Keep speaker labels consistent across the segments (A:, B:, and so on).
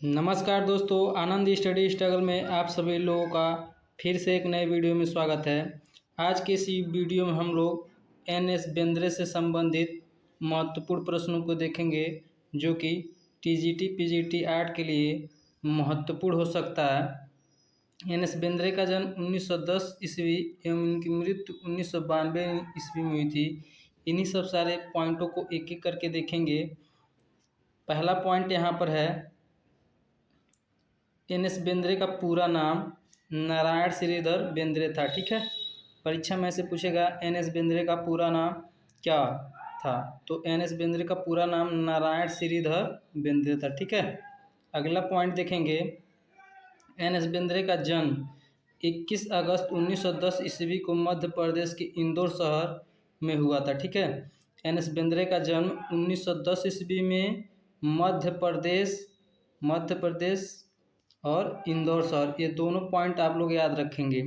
A: नमस्कार दोस्तों, आनंद study struggle में आप सभी लोगों का फिर से एक नए वीडियो में स्वागत है। आज के इस वीडियो में हम लोग एन.एस. बेंद्रे से संबंधित महत्वपूर्ण प्रश्नों को देखेंगे जो कि टीजीटी पीजीटी आर्ट के लिए महत्वपूर्ण हो सकता है। एन.एस. बेंद्रे का जन्म 1910 ईस्वी एवं इनकी मृत्यु 1992 ईस्वी में हुई थी। इन्हीं सब सारे पॉइंटों को एक एक करके देखेंगे। पहला पॉइंट यहाँ पर है, एन.एस. बेंद्रे का पूरा नाम नारायण श्रीधर बेंद्रे था। ठीक है, परीक्षा में से पूछेगा एन.एस. बेंद्रे का पूरा नाम क्या था, तो एन.एस. बेंद्रे का पूरा नाम नारायण श्रीधर बेंद्रे था। ठीक है, अगला पॉइंट देखेंगे, एन.एस. बेंद्रे का जन्म 21 अगस्त 1910 ईस्वी को मध्य प्रदेश के इंदौर शहर में हुआ था। ठीक है, एन.एस. बेंद्रे का जन्म 1910 ईस्वी में मध्य प्रदेश और इंदौर शहर, ये दोनों पॉइंट आप लोग याद रखेंगे।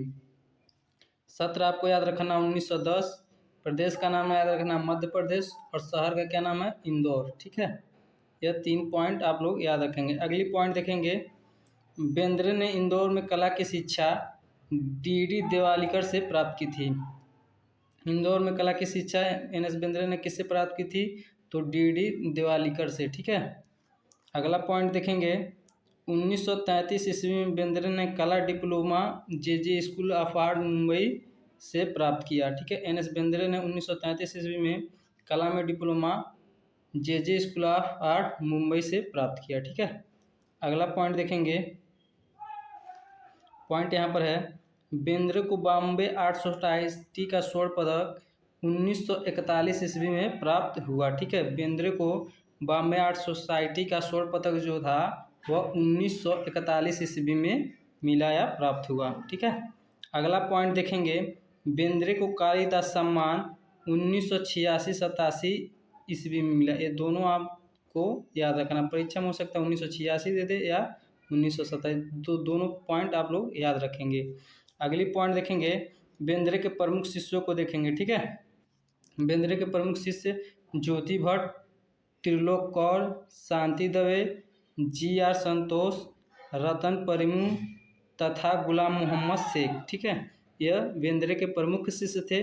A: सत्र आपको याद रखना 1910, प्रदेश का नाम याद रखना मध्य प्रदेश और शहर का क्या नाम है, इंदौर। ठीक है, यह 3 पॉइंट आप लोग याद रखेंगे। अगली पॉइंट देखेंगे, बेंद्रे ने इंदौर में कला की शिक्षा डी.डी. देवालिकर से प्राप्त की थी। इंदौर में कला की शिक्षा एन.एस. बेंद्रे ने किससे प्राप्त की थी, तो डी.डी. देवालिकर से। ठीक है, अगला पॉइंट देखेंगे, 1933 ईस्वी में बेंद्रे ने कला diploma JJ. School of art Mumbai से प्राप्त किया। ठीक है, एन.एस. बेंद्रे ने 1933 ईस्वी में कला में diploma JJ. School of art Mumbai से प्राप्त किया। ठीक है, अगला पॉइंट देखेंगे, पॉइंट यहाँ पर है, बेंद्रे को बॉम्बे आर्ट सोसाइटी का स्वर्ण पदक 1941 ईस्वी में प्राप्त हुआ। ठीक है, बेंद्रे को बॉम्बे आर्ट सोसाइटी का स्वर्ण पदक जो था वह 1941 ईस्वी में मिला या प्राप्त हुआ। ठीक है, अगला पॉइंट देखेंगे, बेंद्रे को कालिदास सम्मान 1986-87 ईस्वी में मिला। ये दोनों आपको याद रखना, परीक्षा में हो सकता है 1986 दे दे या 1927, तो दोनों पॉइंट आप लोग याद रखेंगे। अगली पॉइंट देखेंगे, बेंद्रे के प्रमुख शिष्यों को देखेंगे। ठीक है, बेंद्रे के प्रमुख शिष्य ज्योति भट्ट, त्रिलोक कौर, शांति दवे, जी.आर. संतोष, रतन परिमू तथा गुलाम मोहम्मद शेख। ठीक है, यह बेंद्रे के प्रमुख शिष्य थे।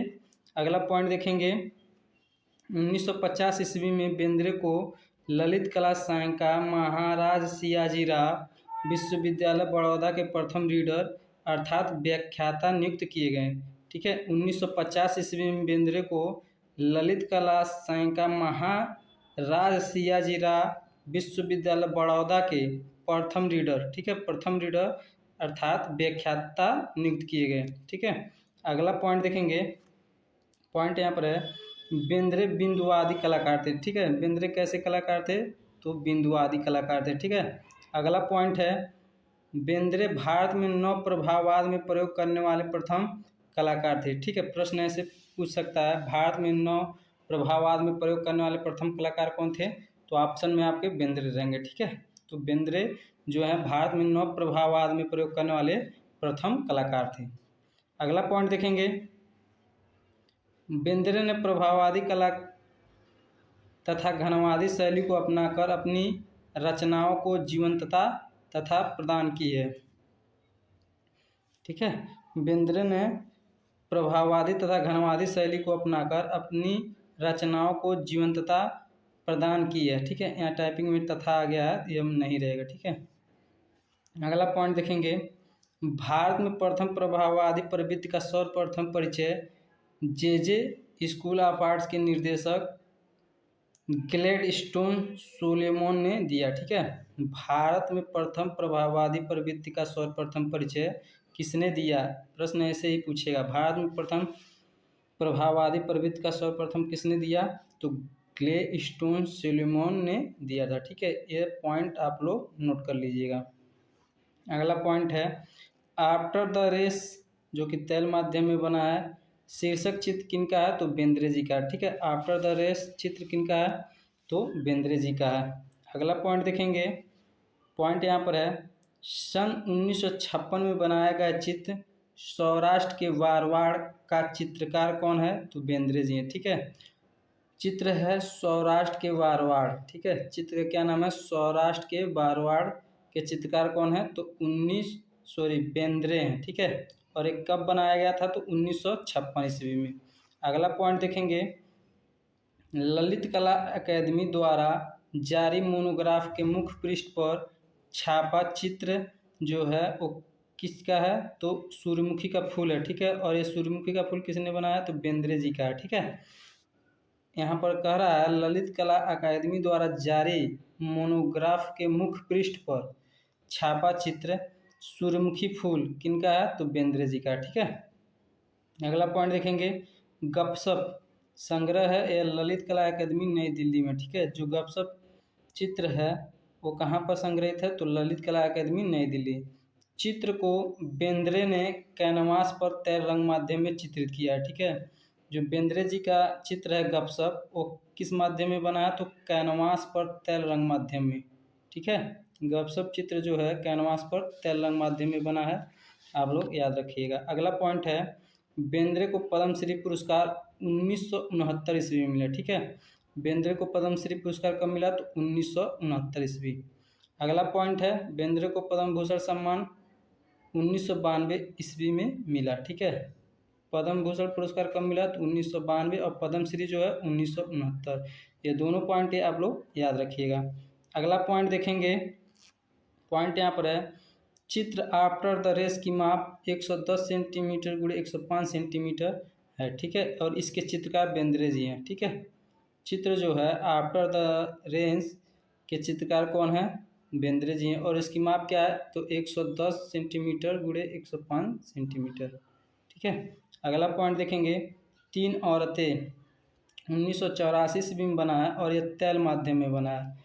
A: अगला पॉइंट देखेंगे, 1950 ईस्वी में बेंद्रे को ललित कला संकाय महाराज सियाजीराव विश्वविद्यालय बड़ौदा के प्रथम रीडर अर्थात व्याख्याता नियुक्त किए गए। ठीक है, 1950 ईस्वी में बेंद्रे को ललित कला संकाय महाराज सियाजीराव विश्वविद्यालय बड़ौदा के प्रथम रीडर, ठीक है, प्रथम रीडर अर्थात व्याख्याता नियुक्त किए गए। ठीक है, अगला पॉइंट देखेंगे, पॉइंट यहाँ पर है, बेंद्रे बिंदुवादी कलाकार थे। ठीक है, बेंद्रे कैसे कलाकार थे, तो बिंदुवादी कलाकार थे। ठीक है, अगला पॉइंट है, बेंद्रे भारत में नव प्रभाववाद में प्रयोग करने वाले प्रथम कलाकार थे। ठीक है, प्रश्न ऐसे पूछ सकता है, भारत में नव प्रभाववाद में प्रयोग करने वाले प्रथम कलाकार कौन थे, तो ऑप्शन में आपके बेंद्रे रहेंगे। ठीक है, तो बेंद्रे जो है भारत में नव प्रभाववाद में प्रयोग करने वाले प्रथम कलाकार थे। अगला पॉइंट देखेंगे, बेंद्रे ने प्रभाववादी कला तथा घनवादी शैली को अपनाकर अपनी रचनाओं को जीवंतता तथा प्रदान की है। ठीक है, बेंद्रे ने प्रभाववादी तथा घनवादी शैली को अपनाकर अपनी रचनाओं को जीवंतता प्रदान की है। ठीक है, यहाँ टाइपिंग में तथा आ गया है, ये नहीं रहेगा। ठीक है, अगला पॉइंट देखेंगे, भारत में प्रथम प्रभाववादी प्रवृत्ति का सर्वप्रथम परिचय जे.जे. स्कूल ऑफ आर्ट्स के निर्देशक ग्लैडस्टोन सोलोमन ने दिया। ठीक है, भारत में प्रथम प्रभाववादी प्रवृत्ति का सर्वप्रथम परिचय किसने दिया, प्रश्न ऐसे ही पूछेगा, भारत में प्रथम प्रभाववादी प्रवृत्ति का सर्वप्रथम किसने दिया, तो ग्लैडस्टोन सोलोमन ने दिया था। ठीक है, ये पॉइंट आप लोग नोट कर लीजिएगा। अगला पॉइंट है, आफ्टर द रेस जो कि तैल माध्यम में बना है, शीर्षक चित्र किनका है, तो बेंद्रे जी का। ठीक है, आफ्टर द रेस चित्र किनका है, तो बेंद्रे जी का है। अगला पॉइंट देखेंगे, पॉइंट यहाँ पर है, सन 1956 में बनाया गया चित्र सौराष्ट्र के वारवाड़ का चित्रकार कौन है, तो बेंद्रे जी हैं। ठीक है, चित्र है सौराष्ट्र के वारवाड़। ठीक है, चित्र का क्या नाम है, सौराष्ट्र के वारवाड़ के चित्रकार कौन है? तो बेंद्रे हैं, ठीक है। और एक कब बनाया गया था? तो 1956 ईस्वी में। अगला पॉइंट देखेंगे, ललित कला अकादमी द्वारा जारी मोनोग्राफ के मुख्य पृष्ठ पर छापा चित्र जो है वो किसका है? तो सूर्यमुखी का फूल है, ठीक है। और ये सूर्यमुखी का फूल किसने बनाया? तो बेंद्रे जी का है, ठीक है। यहाँ पर कह रहा है ललित कला अकादमी द्वारा जारी मोनोग्राफ के मुख्य पृष्ठ पर छापा चित्र सूर्यमुखी फूल किनका है? तो बेंद्रे जी का, ठीक है। अगला पॉइंट देखेंगे, गपशप संग्रह है ये ललित कला अकादमी नई दिल्ली में, ठीक है। जो गपशप चित्र है वो कहाँ पर संग्रहित है? तो ललित कला अकादमी नई दिल्ली। चित्र को बेंद्रे ने कैनवास पर तैल रंग माध्यम में चित्रित किया है, ठीक है। जो बेंद्रे जी का चित्र है गपशप वो किस माध्यम में बना है? तो कैनवास पर तैल रंग माध्यम में, ठीक है। गपशप चित्र जो है कैनवास पर तैल रंग माध्यम में बना है, आप लोग याद रखिएगा। अगला पॉइंट है, बेंद्रे को पद्मश्री पुरस्कार 1969 ईस्वी में मिला, ठीक है। बेंद्रे को पद्मश्री पुरस्कार कब मिला? तो 1969 ईस्वी। अगला पॉइंट है, बेंद्रे को पद्म भूषण सम्मान 1992 ईस्वी में मिला, ठीक है। पद्म भूषण पुरस्कार कब मिला? तो 1992। और पद्मश्री जो है 1969। ये दोनों पॉइंट आप लोग याद रखिएगा। अगला पॉइंट देखेंगे, पॉइंट यहाँ पर है, चित्र आफ्टर द रेस की माप 110 सेंटीमीटर गुणे 105 सेंटीमीटर है, ठीक है। और इसके चित्रकार बेंद्रे जी हैं, ठीक है। चित्र जो है आफ्टर द रेस के चित्रकार कौन है? बेंद्रे जी हैं। और इसकी माप क्या है? तो 110 सेंटीमीटर गुणे 105 सेंटीमीटर, ठीक है। अगला पॉइंट देखेंगे, तीन औरतें 1984 ईस्वी में बना है और यह तैल माध्यम में बना है।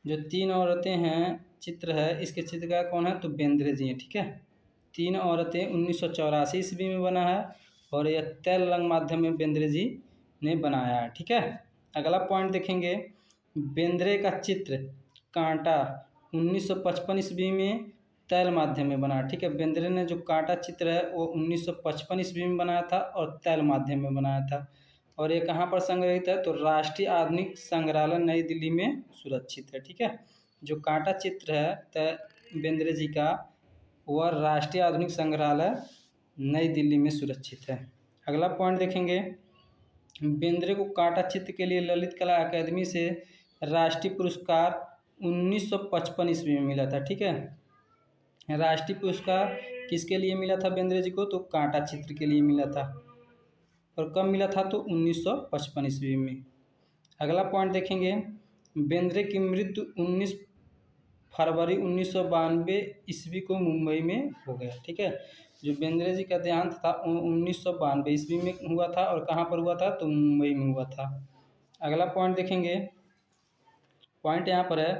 A: जो तीन औरतें हैं चित्र है इसके चित्रकार कौन है? तो बेंद्रे जी हैं, ठीक है। तीन औरतें 1984 ईस्वी में बना है और यह तैल रंग माध्यम में बेंद्रे जी ने बनाया है, ठीक है। अगला पॉइंट देखेंगे, बेंद्रे का चित्र कांटा 1955 ईस्वी में तैल माध्यम में बना, ठीक है। बेंद्रे ने जो कांटा चित्र है वो 1955 ईस्वी में बनाया था और तैल माध्यम में बनाया था। और ये कहाँ पर संग्रहित है? तो राष्ट्रीय आधुनिक संग्रहालय नई दिल्ली में सुरक्षित है, ठीक है। जो कांटा चित्र है बेंद्रे जी का वह राष्ट्रीय आधुनिक संग्रहालय नई दिल्ली में सुरक्षित है। अगला पॉइंट देखेंगे, बेंद्रे को कांटा चित्र के लिए ललित कला अकादमी से राष्ट्रीय पुरस्कार 1955 ईस्वी में मिला था, ठीक है। राष्ट्रीय पुरस्कार किसके लिए मिला था बेंद्रे जी को? तो कांटा चित्र के लिए मिला था। और कब मिला था? तो 1955 ईस्वी में। अगला पॉइंट देखेंगे, बेंद्रे की मृत्यु 19 फरवरी 1992 ईस्वी को मुंबई में हो गया, ठीक है। जो बेंद्रे जी का देहांत था 1992 ईस्वी में हुआ था और कहाँ पर हुआ था? तो मुंबई में हुआ था। अगला पॉइंट देखेंगे, पॉइंट यहाँ पर है,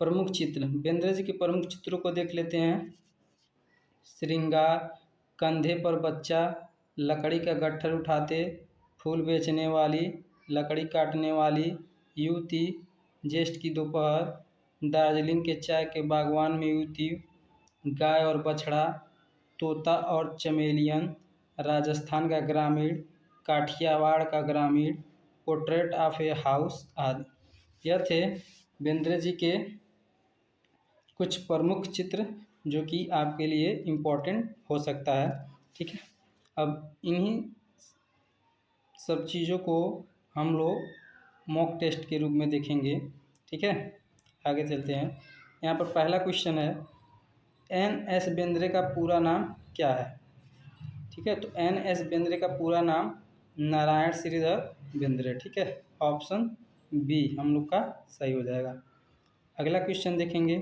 A: प्रमुख चित्र। बेंद्रे जी के प्रमुख चित्रों को देख लेते हैं। श्रृंगार, कंधे पर बच्चा, लकड़ी का गट्ठर उठाते, फूल बेचने वाली, लकड़ी काटने वाली, युवती, ज्येष्ठ की दोपहर, दार्जिलिंग के चाय के बागवान में युवती, गाय और बछड़ा, तोता और चमेलियन, राजस्थान का ग्रामीण, काठियावाड़ का ग्रामीण, पोर्ट्रेट ऑफ ए हाउस आदि। यह थे बेंद्रे जी के कुछ प्रमुख चित्र जो कि आपके लिए इम्पोर्टेंट हो सकता है, ठीक है। अब इन्हीं सब चीज़ों को हम लोग मॉक टेस्ट के रूप में देखेंगे, ठीक है। आगे चलते हैं। यहाँ पर पहला क्वेश्चन है, एन.एस. बेंद्रे का पूरा नाम क्या है? ठीक है, तो एन.एस. बेंद्रे का पूरा नाम नारायण श्रीधर बेंद्रे, ठीक है। ऑप्शन बी हम लोग का सही हो जाएगा। अगला क्वेश्चन देखेंगे,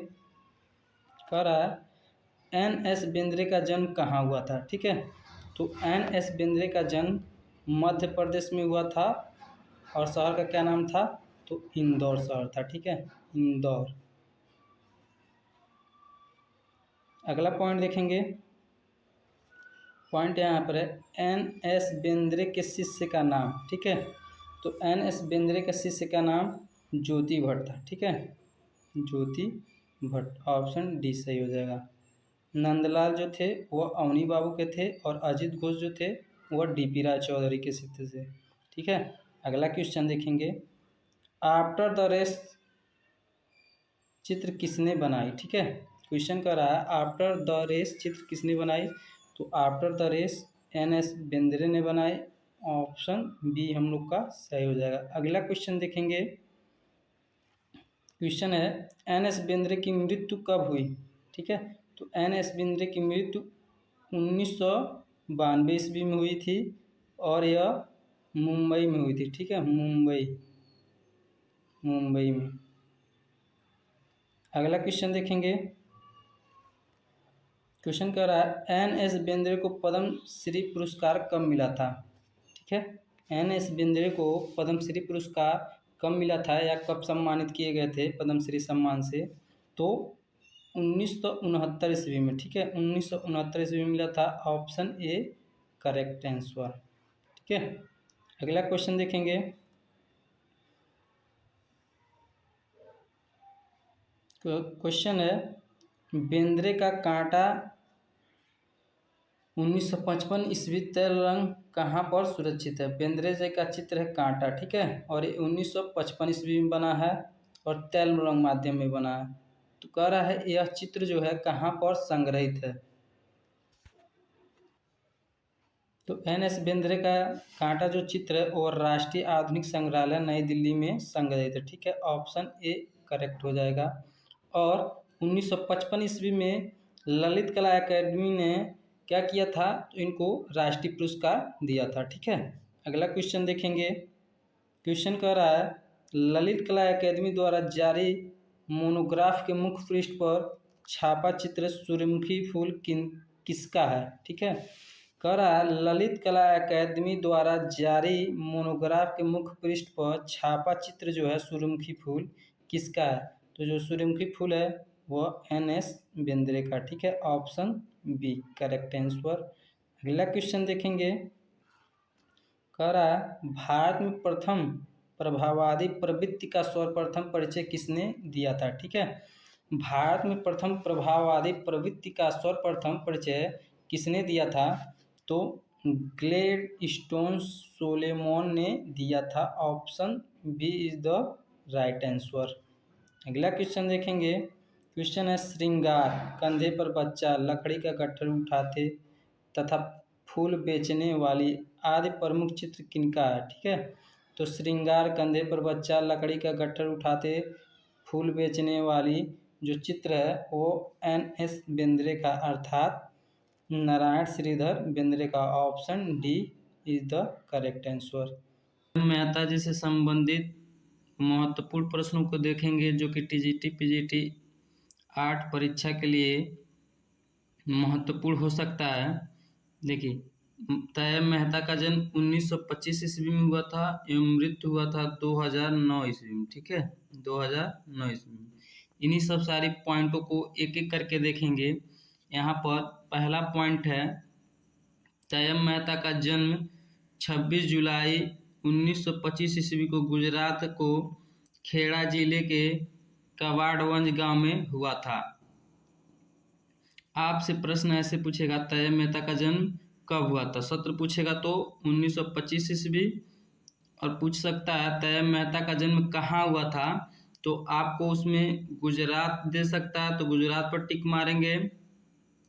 A: कह रहा है एन.एस. बेंद्रे का जन्म कहाँ हुआ था? ठीक है, तो एन.एस. बेंद्रे का जन्म मध्य प्रदेश में हुआ था और शहर का क्या नाम था? तो इंदौर शहर था, ठीक है, इंदौर। अगला पॉइंट देखेंगे, पॉइंट यहाँ पर है एन.एस. बेंद्रे के शिष्य का नाम, ठीक है, तो एन.एस. बेंद्रे के शिष्य का नाम ज्योति भट्ट था, ठीक है, ज्योति भट्ट। ऑप्शन डी सही हो जाएगा। नंदलाल जो थे वह अवनी बाबू के थे और अजित घोष जो थे वह डी.पी. राय चौधरी के शिष्य थे, ठीक है। अगला क्वेश्चन देखेंगे, आफ्टर द रेस चित्र किसने बनाई, ठीक है। क्वेश्चन कर रहा है आफ्टर द रेस चित्र किसने बनाई, तो after the race N S. Bendre ने बनाई। ऑप्शन बी हम लोग का सही हो जाएगा। अगला क्वेश्चन देखेंगे। क्वेश्चन है एन.एस. बेंद्रे की मृत्यु कब हुई, ठीक है। तो एन.एस. बेंद्रे की मृत्यु 1992 ईस्वी में हुई थी और यह मुंबई में हुई थी, ठीक है, मुंबई में। अगला क्वेश्चन देखेंगे। क्वेश्चन कह रहा है एन.एस. बेंद्रे को पद्म श्री पुरस्कार कब मिला था, ठीक है। एन.एस. बेंद्रे को पद्म श्री पुरस्कार कब मिला था या कब सम्मानित किए गए थे पद्म श्री सम्मान से, तो 1969 ईस्वी में, ठीक है। 1969 ईस्वी में मिला था। ऑप्शन ए करेक्ट आंसर, ठीक है। अगला क्वेश्चन देखेंगे। क्वेश्चन है बेंद्रे का कांटा 1955 ईस्वी तैल रंग कहाँ पर सुरक्षित है। बेंद्रे जी का चित्र है कांटा, ठीक है, और ये 1955 ईस्वी में बना है और तैल रंग माध्यम में बना है। तो कह रहा है यह चित्र जो है कहाँ पर संग्रहित है, तो एन.एस. बेंद्रे का कांटा जो चित्र है वो राष्ट्रीय आधुनिक संग्रहालय नई दिल्ली में संग्रहित है, ठीक है। ऑप्शन ए करेक्ट हो जाएगा। और 1955 ईस्वी में ललित कला अकादमी ने क्या किया था, तो इनको राष्ट्रीय पुरस्कार दिया था, ठीक है। अगला क्वेश्चन देखेंगे। क्वेश्चन कह रहा है ललित कला अकादमी द्वारा जारी मोनोग्राफ के मुख्य पृष्ठ पर छापा चित्र सूर्यमुखी फूल किसका है, ठीक है। कह रहा है ललित कला अकादमी द्वारा जारी मोनोग्राफ के मुख्य पृष्ठ पर छापा चित्र जो है सूर्यमुखी फूल किसका है, तो जो सूर्यमुखी फूल है वह एन.एस. बेंद्रे का, ठीक है। Option B correct answer. अगला क्वेश्चन देखेंगे। कह रहा है भारत में प्रथम प्रभाववादी प्रवृत्ति का सर्वप्रथम परिचय किसने दिया था, ठीक है। भारत में प्रथम प्रभाववादी प्रवृत्ति का सर्वप्रथम परिचय किसने दिया था, तो ग्लेडस्टोन सोलोमन ने दिया था। Option B is the right answer. अगला क्वेश्चन देखेंगे। क्वेश्चन है श्रृंगार, कंधे पर बच्चा, लकड़ी का गट्ठर उठाते तथा फूल बेचने वाली आदि प्रमुख चित्र किनका है, ठीक है। तो श्रृंगार, कंधे पर बच्चा, लकड़ी का गट्ठर उठाते, फूल बेचने वाली जो चित्र है वो एन.एस. बेंद्रे का अर्थात नारायण श्रीधर बेंद्रे का। Option D is the correct answer. Mehta ji से संबंधित महत्वपूर्ण प्रश्नों को देखेंगे जो कि टीजीटी पीजीटी 8 परीक्षा के लिए महत्वपूर्ण हो सकता है। देखिए तैयब मेहता का जन्म 1925 ईस्वी में हुआ था एवं मृत्यु हुआ था 2009 ईस्वी में, ठीक है, 2009 ईस्वी में। इन्हीं सब सारी पॉइंटों को एक एक करके देखेंगे। यहाँ पर पहला पॉइंट है तैयब मेहता का जन्म 26 जुलाई 1925 ईस्वी को गुजरात को खेड़ा जिले के कवाड़वंज गांव में हुआ था। आपसे प्रश्न ऐसे पूछेगा तैयब मेहता का जन्म कब हुआ था, सत्र पूछेगा तो 1925 ईस्वी, और पूछ सकता है तैयब मेहता का जन्म कहाँ हुआ था, तो आपको उसमें गुजरात दे सकता है तो गुजरात पर टिक मारेंगे।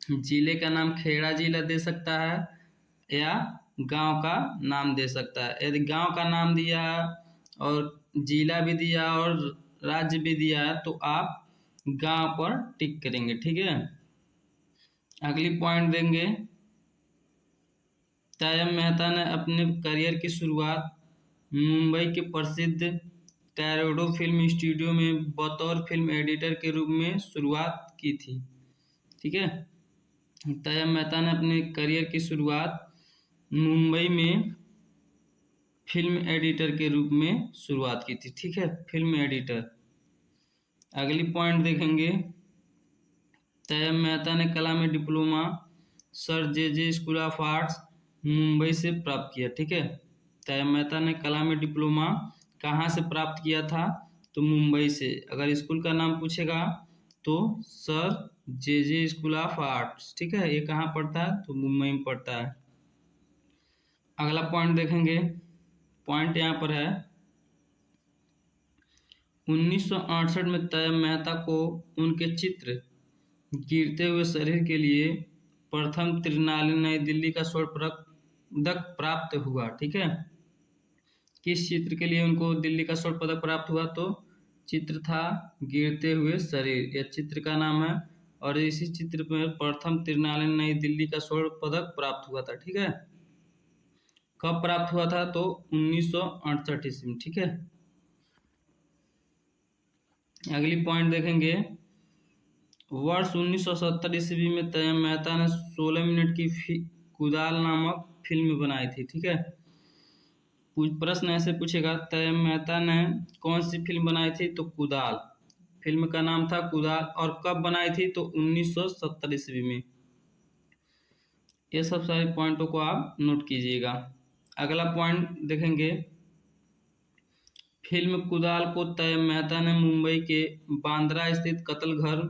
A: जिले का नाम खेड़ा जिला दे सकता है या गांव का नाम दे सकता है। यदि गांव का नाम दिया और जिला भी दिया और राज्य भी दिया है तो आप गांव पर टिक करेंगे, ठीक है। अगली पॉइंट देंगे। तैयब मेहता ने अपने करियर की शुरुआत मुंबई के प्रसिद्ध टैरोडो फिल्म स्टूडियो में बतौर फिल्म एडिटर के रूप में शुरुआत की थी, ठीक है। तैयब मेहता ने अपने करियर की शुरुआत मुंबई में फिल्म एडिटर के रूप में शुरुआत की थी, ठीक है, फिल्म एडिटर। अगली पॉइंट देखेंगे। तैयब मेहता ने कला में diploma sir J school of arts Mumbai से प्राप्त किया, ठीक है। तैयब मेहता ने कला में डिप्लोमा कहाँ से प्राप्त किया था, तो मुंबई से। अगर स्कूल का नाम पूछेगा तो sir J school of arts, ठीक है, ये कहाँ पड़ता है, तो मुंबई में पड़ता है। अगला पॉइंट देखेंगे। पॉइंट यहाँ पर है 1968 में तैयब मेहता को उनके चित्र गिरते हुए शरीर के लिए प्रथम त्रिनाली नई दिल्ली का स्वर्ण पदक प्राप्त हुआ। ठीक है, किस चित्र के लिए उनको दिल्ली का स्वर्ण पदक प्राप्त हुआ? तो चित्र था गिरते हुए शरीर, यह चित्र का नाम है। और इसी चित्र में प्रथम त्रिनाली नई दिल्ली का स्वर्ण पदक प्राप्त हुआ था। ठीक है, कब प्राप्त हुआ था? तो 1968 ईस्वी में। ठीक है, अगली पॉइंट देखेंगे। वर्ष 1970 ईस्वी में तैयब मेहता ने 16 मिनट की कुदाल नामक फिल्म बनाई थी। ठीक है, प्रश्न ऐसे पूछेगा, तैयब मेहता ने कौन सी फिल्म बनाई थी? तो कुदाल, फिल्म का नाम था कुदाल। और कब बनाई थी? तो 1970 ईस्वी में। ये सब सारे पॉइंटों को आप नोट कीजिएगा। अगला पॉइंट देखेंगे, फिल्म कुदाल को तैयब मेहता ने मुंबई के बांद्रा स्थित कत्ल घर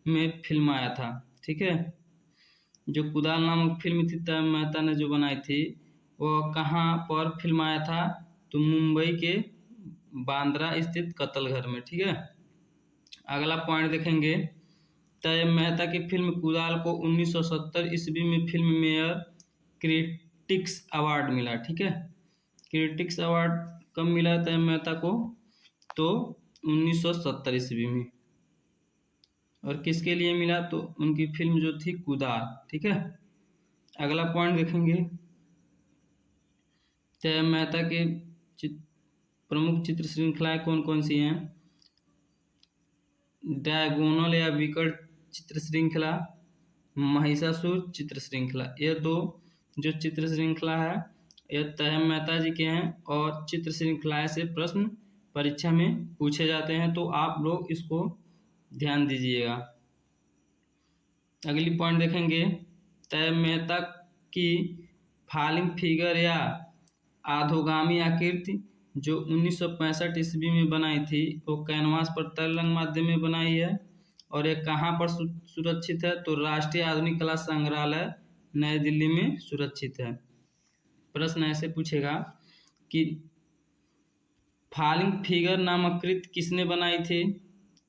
A: में फिल्माया था। ठीक है, जो कुदाल नामक फिल्म थी तैयब मेहता ने जो बनाई थी वह कहाँ पर फिल्माया था? तो मुंबई के बांद्रा स्थित कत्ल घर में। ठीक है, अगला पॉइंट देखेंगे, तैयब मेहता की फिल्म कुदाल को 1970 ईस्वी में फिल्म मेयर क्रिटिक्स अवार्ड मिला। ठीक है, क्रिटिक्स अवार्ड कब मिला तैयब मेहता को? तो 1970 ईस्वी में। और किसके लिए मिला? तो उनकी फिल्म जो थी कुदाल। ठीक है, अगला पॉइंट देखेंगे, तैयब मेहता के प्रमुख चित्र श्रृंखलाएं कौन कौन सी हैं? डायगोनल या विकट चित्र श्रृंखला, महिषासुर चित्र श्रृंखला। ये दो जो चित्र श्रृंखला है यह तैयब मेहता जी के हैं और चित्र श्रृंखलाएं से प्रश्न परीक्षा में पूछे जाते हैं, तो आप लोग इसको ध्यान दीजिएगा। अगली पॉइंट देखेंगे, तैयब मेहता की फॉलिंग फिगर या आधोगामी आकृति जो 1965 ईस्वी में बनाई थी वो कैनवास पर तैल रंग माध्यम में बनाई है। और ये कहाँ पर सुरक्षित है? तो राष्ट्रीय आधुनिक कला संग्रहालय नई दिल्ली में सुरक्षित है। प्रश्न ऐसे पूछेगा कि फॉलिंग फिगर नामक कृति किसने बनाई थी?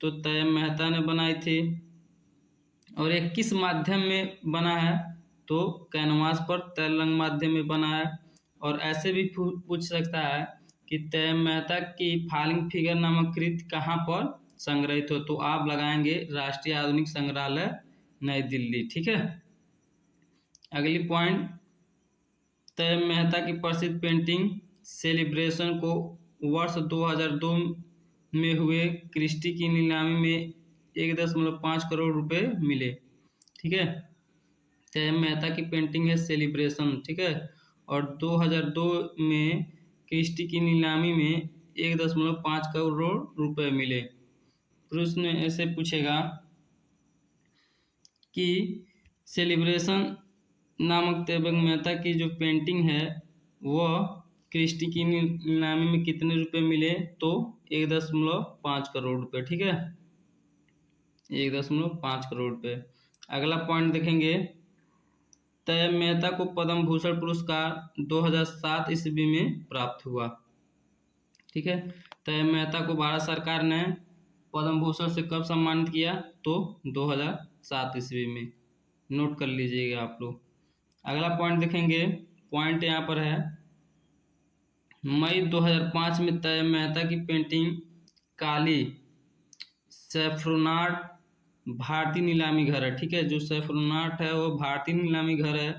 A: तो तैयब मेहता ने बनाई थी। और ये किस माध्यम में बना है? तो कैनवास पर तैल रंग माध्यम में बना है। और ऐसे भी पूछ सकता है कि तैयब मेहता की फॉलिंग फिगर नामक कृति कहाँ पर संग्रहित हो? तो आप लगाएंगे राष्ट्रीय आधुनिक संग्रहालय नई दिल्ली। ठीक है, अगली पॉइंट, तैयब मेहता की प्रसिद्ध पेंटिंग सेलिब्रेशन को वर्ष 2002 में हुए क्रिस्टी की नीलामी में 1.5 करोड़ रुपए मिले। ठीक है, तैयब मेहता की पेंटिंग है सेलिब्रेशन। ठीक है, और 2002 में क्रिस्टी की नीलामी में 1.5 करोड़ रुपए मिले। प्रश्न ऐसे पूछेगा कि सेलिब्रेशन नामक तैयब मेहता की जो पेंटिंग है वह क्रिस्टी की नीलामी में कितने रुपए मिले? तो 1.5 करोड़ रुपए। ठीक है, 1.5 करोड़ रुपए। अगला पॉइंट देखेंगे, तैयब मेहता को पद्म भूषण पुरस्कार 2007 ईस्वी में प्राप्त हुआ। ठीक है, तैयब मेहता को भारत सरकार ने पद्म भूषण से कब सम्मानित किया? तो 2007 ईस्वी में। नोट कर लीजिएगा आप लोग। अगला पॉइंट देखेंगे, पॉइंट यहाँ पर है, मई 2005 में तैयब मेहता की पेंटिंग काली सैफरोनाट भारतीय नीलामी घर है। ठीक है, जो सैफरोनाट है वो भारतीय नीलामी घर है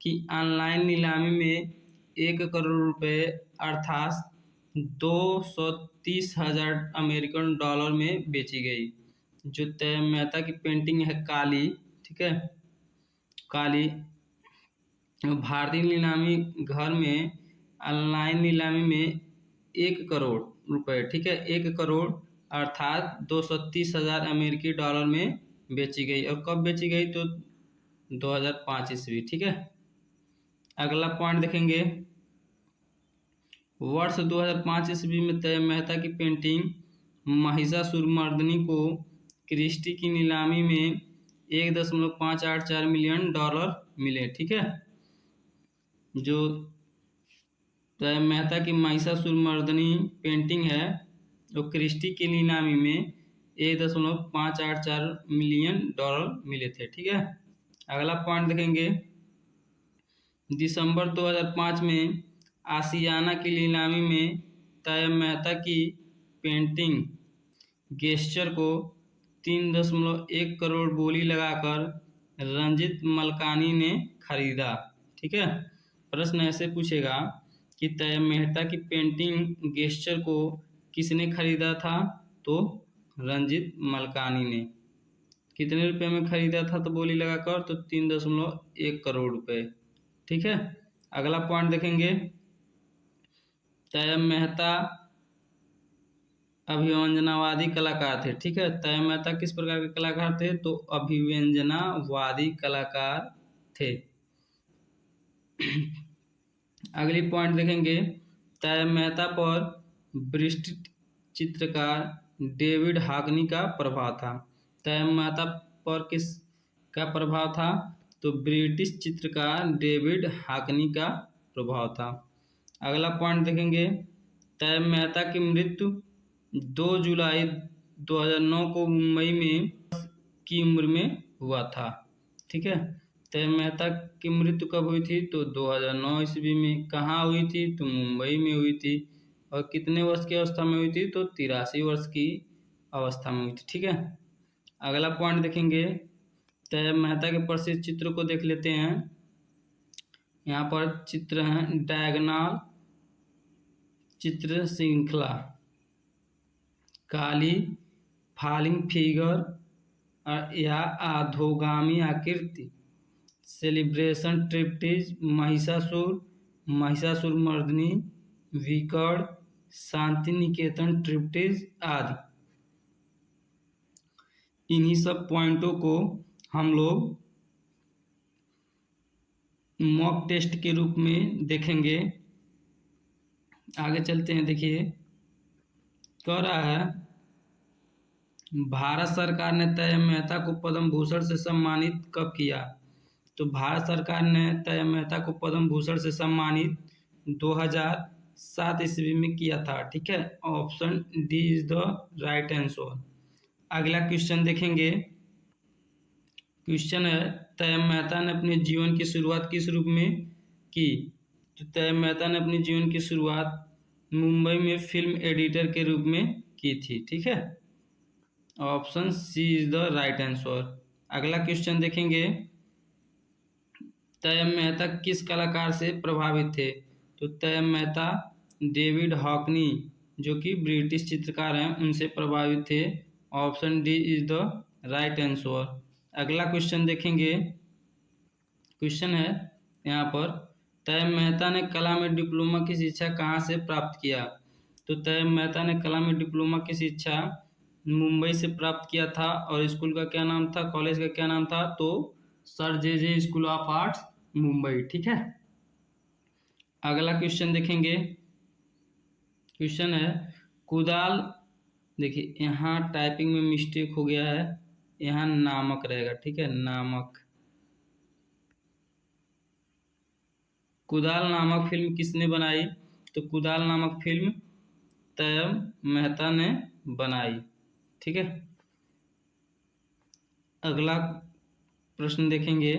A: कि ऑनलाइन नीलामी में 1 करोड़ रुपए अर्थात 230,000 अमेरिकन डॉलर में बेची गई। जो तैयब मेहता की पेंटिंग है काली, ठीक है, काली भारतीय नीलामी घर में ऑनलाइन नीलामी में 1 करोड़ रुपए, ठीक है, 1 करोड़ अर्थात 230,000 अमेरिकी डॉलर में बेची गई। और कब बेची गई? तो 2005 ईस्वी। ठीक है, अगला पॉइंट देखेंगे, वर्ष 2005 ईस्वी में तैयब मेहता की पेंटिंग महिषासुरमर्दिनी को क्रिस्टी की नीलामी में 1.584 मिलियन डॉलर मिले। ठीक है, जो तैयब मेहता की महिषासुरमर्दिनी पेंटिंग है और क्रिस्टी की नीलामी में 1.584 मिलियन डॉलर मिले थे। ठीक है, अगला पॉइंट देखेंगे, दिसंबर 2005 में आशियाना की नीलामी में तैयब मेहता की पेंटिंग गेस्चर को 3.1 करोड़ बोली लगाकर रंजित मलकानी ने खरीदा। ठीक है, प्रश्न ऐसे पूछेगा कि तैयब मेहता की पेंटिंग गेस्चर को किसने खरीदा था, तो रंजित मलकानी ने। कितने रुपए में खरीदा था तो बोली लगाकर, तो 3.1 करोड़ रुपए। ठीक है, अगला पॉइंट देखेंगे, तैयब मेहता अभिव्यंजनावादी कलाकार थे। ठीक है, तैयब मेहता किस प्रकार के कलाकार थे, तो अभिव्यंजनावादी कलाकार थे। अगली पॉइंट देखेंगे, तैयब मेहता पर ब्रिटिश चित्रकार डेविड हॉकनी का प्रभाव था। तैयब मेहता पर किस का प्रभाव था, तो ब्रिटिश चित्रकार डेविड हॉकनी का प्रभाव था। अगला पॉइंट देखेंगे, तैयब मेहता की मृत्यु 2 जुलाई 2009 को मुंबई में की उम्र में हुआ था। ठीक है, तैयब मेहता की मृत्यु कब हुई थी, तो 2009 ईस्वी में। कहाँ हुई थी, तो मुंबई में हुई थी। और कितने वर्ष की अवस्था में हुई थी, तो 83 वर्ष की अवस्था में हुई थी। ठीक है, अगला पॉइंट देखेंगे, तैयब मेहता के प्रसिद्ध चित्रों को देख लेते हैं। यहाँ पर चित्र हैं, डायगोनल चित्र श्रृंखला, काली, फॉलिंग फिगर या अधोगामी आकृति, सेलिब्रेशन ट्रिप्टिज, महिषासुर, महिषासुरमर्दिनी, विकर्ण, शांति निकेतन ट्रिप्टिज आदि। इन्हीं सब पॉइंटों को हम लोग मॉक टेस्ट के रूप में देखेंगे। आगे चलते हैं, देखिए कह रहा है, भारत सरकार ने तैयब मेहता को पद्म भूषण से सम्मानित कब किया, तो भारत सरकार ने तैयब मेहता को पद्म भूषण से सम्मानित 2007 ईस्वी में किया था। ठीक है, option D is the right answer. अगला क्वेश्चन देखेंगे, क्वेश्चन है, तैयब मेहता ने अपने जीवन की शुरुआत किस रूप में की, तो तैयब मेहता ने अपने जीवन की शुरुआत मुंबई में फिल्म एडिटर के रूप में की थी। ठीक है, option C is the right answer. अगला क्वेश्चन देखेंगे, तैयब मेहता किस कलाकार से प्रभावित थे, तो तैयब मेहता डेविड हॉकनी जो कि ब्रिटिश चित्रकार हैं उनसे प्रभावित थे। Option D is the right answer. अगला क्वेश्चन देखेंगे, क्वेश्चन है यहाँ पर, तैयब मेहता ने कला में डिप्लोमा की शिक्षा कहाँ से प्राप्त किया, तो तैयब मेहता ने कला में डिप्लोमा की शिक्षा मुंबई से प्राप्त किया था। और स्कूल का क्या नाम था, कॉलेज का क्या नाम था, तो sir J school of arts Mumbai. ठीक है, अगला क्वेश्चन देखेंगे, क्वेश्चन है, कुदाल, देखिए यहाँ टाइपिंग में मिस्टेक हो गया है, यहाँ नामक रहेगा। ठीक है, नामक। कुदाल नामक फिल्म किसने बनाई, तो कुदाल नामक फिल्म तैयब मेहता ने बनाई। ठीक है, अगला प्रश्न देखेंगे,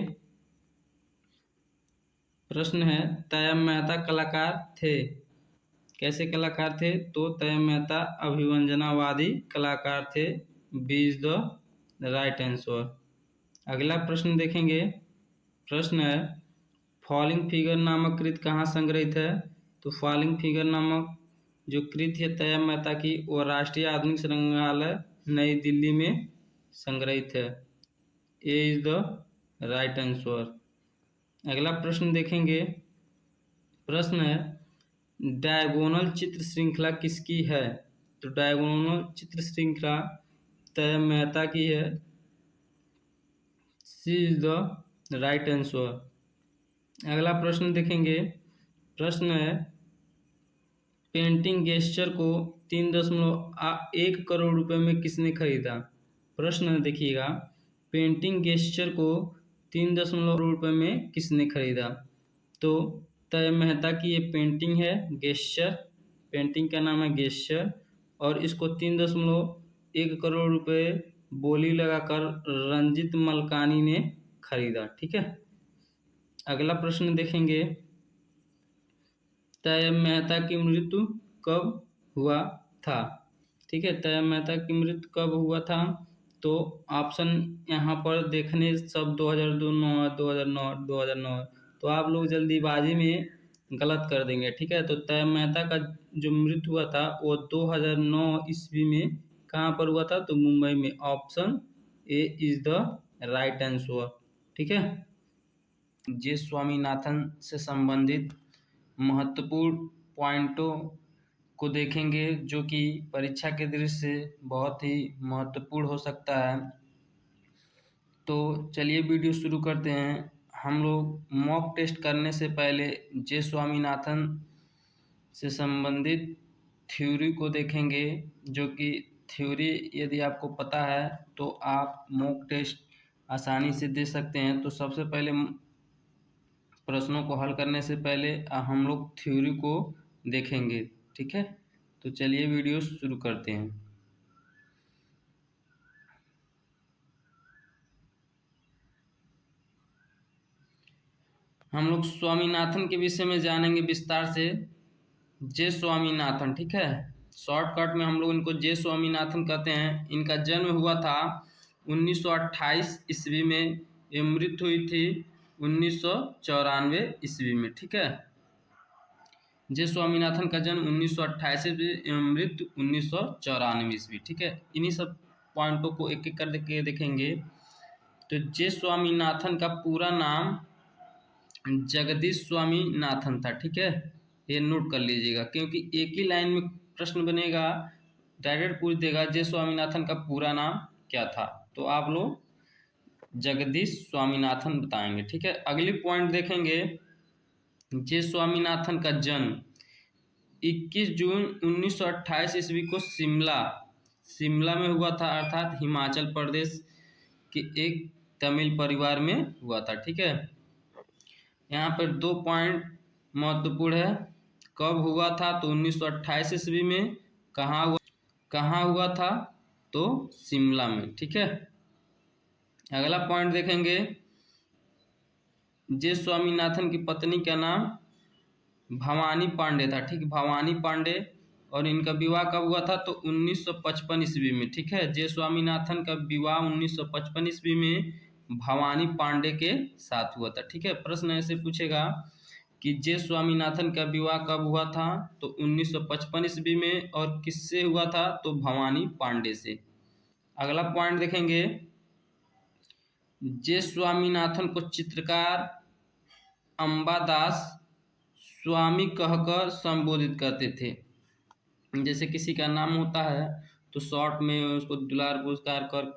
A: प्रश्न है, तैयब मेहता कलाकार थे, कैसे कलाकार थे, तो तैयब मेहता अभिव्यंजनावादी कलाकार थे। B is the right answer. अगला प्रश्न देखेंगे, प्रश्न है, फॉलिंग फिगर नामक कृति कहाँ संग्रहित है, तो फॉलिंग फिगर नामक जो कृति है तैयब मेहता की, वो राष्ट्रीय आधुनिक संग्रहालय नई दिल्ली में संग्रहित है। ए इज द राइट आंसर। अगला प्रश्न देखेंगे, प्रश्न है, डायगोनल चित्र श्रृंखला किसकी है, तो डायगोनल चित्र श्रृंखला तैयब मेहता की है। सी इज द राइट आंसर। अगला प्रश्न देखेंगे, प्रश्न है, पेंटिंग गेस्चर को 3.1 करोड़ रुपए में किसने खरीदा। प्रश्न देखिएगा, पेंटिंग गेस्चर को 3 करोड़ रुपए में किसने खरीदा, तो तैयब मेहता की ये पेंटिंग है गेस्चर, पेंटिंग का नाम है गेस्चर, और इसको 3.1 करोड़ रुपए बोली लगाकर रंजित मलकानी ने खरीदा। ठीक है, अगला प्रश्न देखेंगे, तय मेहता की मृत्यु कब हुआ था। ठीक है, तय मेहता की मृत्यु कब हुआ था, तो ऑप्शन यहाँ पर देखने सब 2009 2009 2009, तो आप लोग जल्दीबाजी में गलत कर देंगे। ठीक है, तो तय मेहता का जो मृत्यु हुआ था वो 2009 ईस्वी में कहाँ पर हुआ था, तो मुंबई में। Option A is the right answer. ठीक है, जे स्वामीनाथन से संबंधित महत्वपूर्ण पॉइंटों को देखेंगे जो कि परीक्षा के दृष्टि से बहुत ही महत्वपूर्ण हो सकता है। तो चलिए वीडियो शुरू करते हैं। हम लोग मॉक टेस्ट करने से पहले जे स्वामीनाथन से संबंधित थ्योरी को देखेंगे, जो कि थ्योरी यदि आपको पता है तो आप मॉक टेस्ट आसानी से दे सकते हैं। तो सबसे पहले प्रश्नों को हल करने से पहले हम लोग थ्योरी को देखेंगे। ठीक है, तो चलिए वीडियो शुरू करते हैं। हम लोग स्वामीनाथन के विषय में जानेंगे विस्तार से। जे स्वामीनाथन, ठीक है, शॉर्टकट में हम लोग इनको जे स्वामीनाथन कहते हैं। इनका जन्म हुआ था 1928 ईस्वी में, ये मृत्यु हुई थी 1994 ईस्वी में। ठीक है, जे स्वामीनाथन का जन्म 1928 में, मृत्यु 1994 ईस्वी। ठीक है, इन्हीं सब पॉइंटों को एक एक करके देखेंगे। तो जे स्वामीनाथन का पूरा नाम जगदीश स्वामीनाथन था। ठीक है, ये नोट कर लीजिएगा, क्योंकि एक ही लाइन में प्रश्न बनेगा, डायरेक्ट पूछ देगा जे स्वामीनाथन का पूरा नाम क्या था, तो आप लोग जगदीश स्वामीनाथन बताएंगे। ठीक है, अगली पॉइंट देखेंगे, जे स्वामीनाथन का जन्म 21 जून 1928 ईस्वी को शिमला में हुआ था, अर्थात हिमाचल प्रदेश के एक तमिल परिवार में हुआ था। ठीक है, यहाँ पर 2 पॉइंट महत्वपूर्ण है। कब हुआ था, तो 1928 ईस्वी में। कहाँ हुआ था, तो शिमला में। ठीक है, अगला पॉइंट देखेंगे, जे स्वामीनाथन की पत्नी का नाम भवानी पांडे था। ठीक, भवानी पांडे, और इनका विवाह कब हुआ था, तो 1955 ईस्वी में। ठीक है, जे स्वामीनाथन का विवाह 1955 ईस्वी में भवानी पांडे के साथ हुआ था। ठीक है, प्रश्न ऐसे पूछेगा कि जे स्वामीनाथन का विवाह कब हुआ था, तो 1955 ईस्वी में, और किससे हुआ था, तो भवानी पांडे से। अगला पॉइंट देखेंगे, जे स्वामीनाथन को चित्रकार अंबादास स्वामी कहकर संबोधित करते थे। जैसे किसी का नाम होता है तो शॉर्ट में उसको दुलार पुरस्कार कर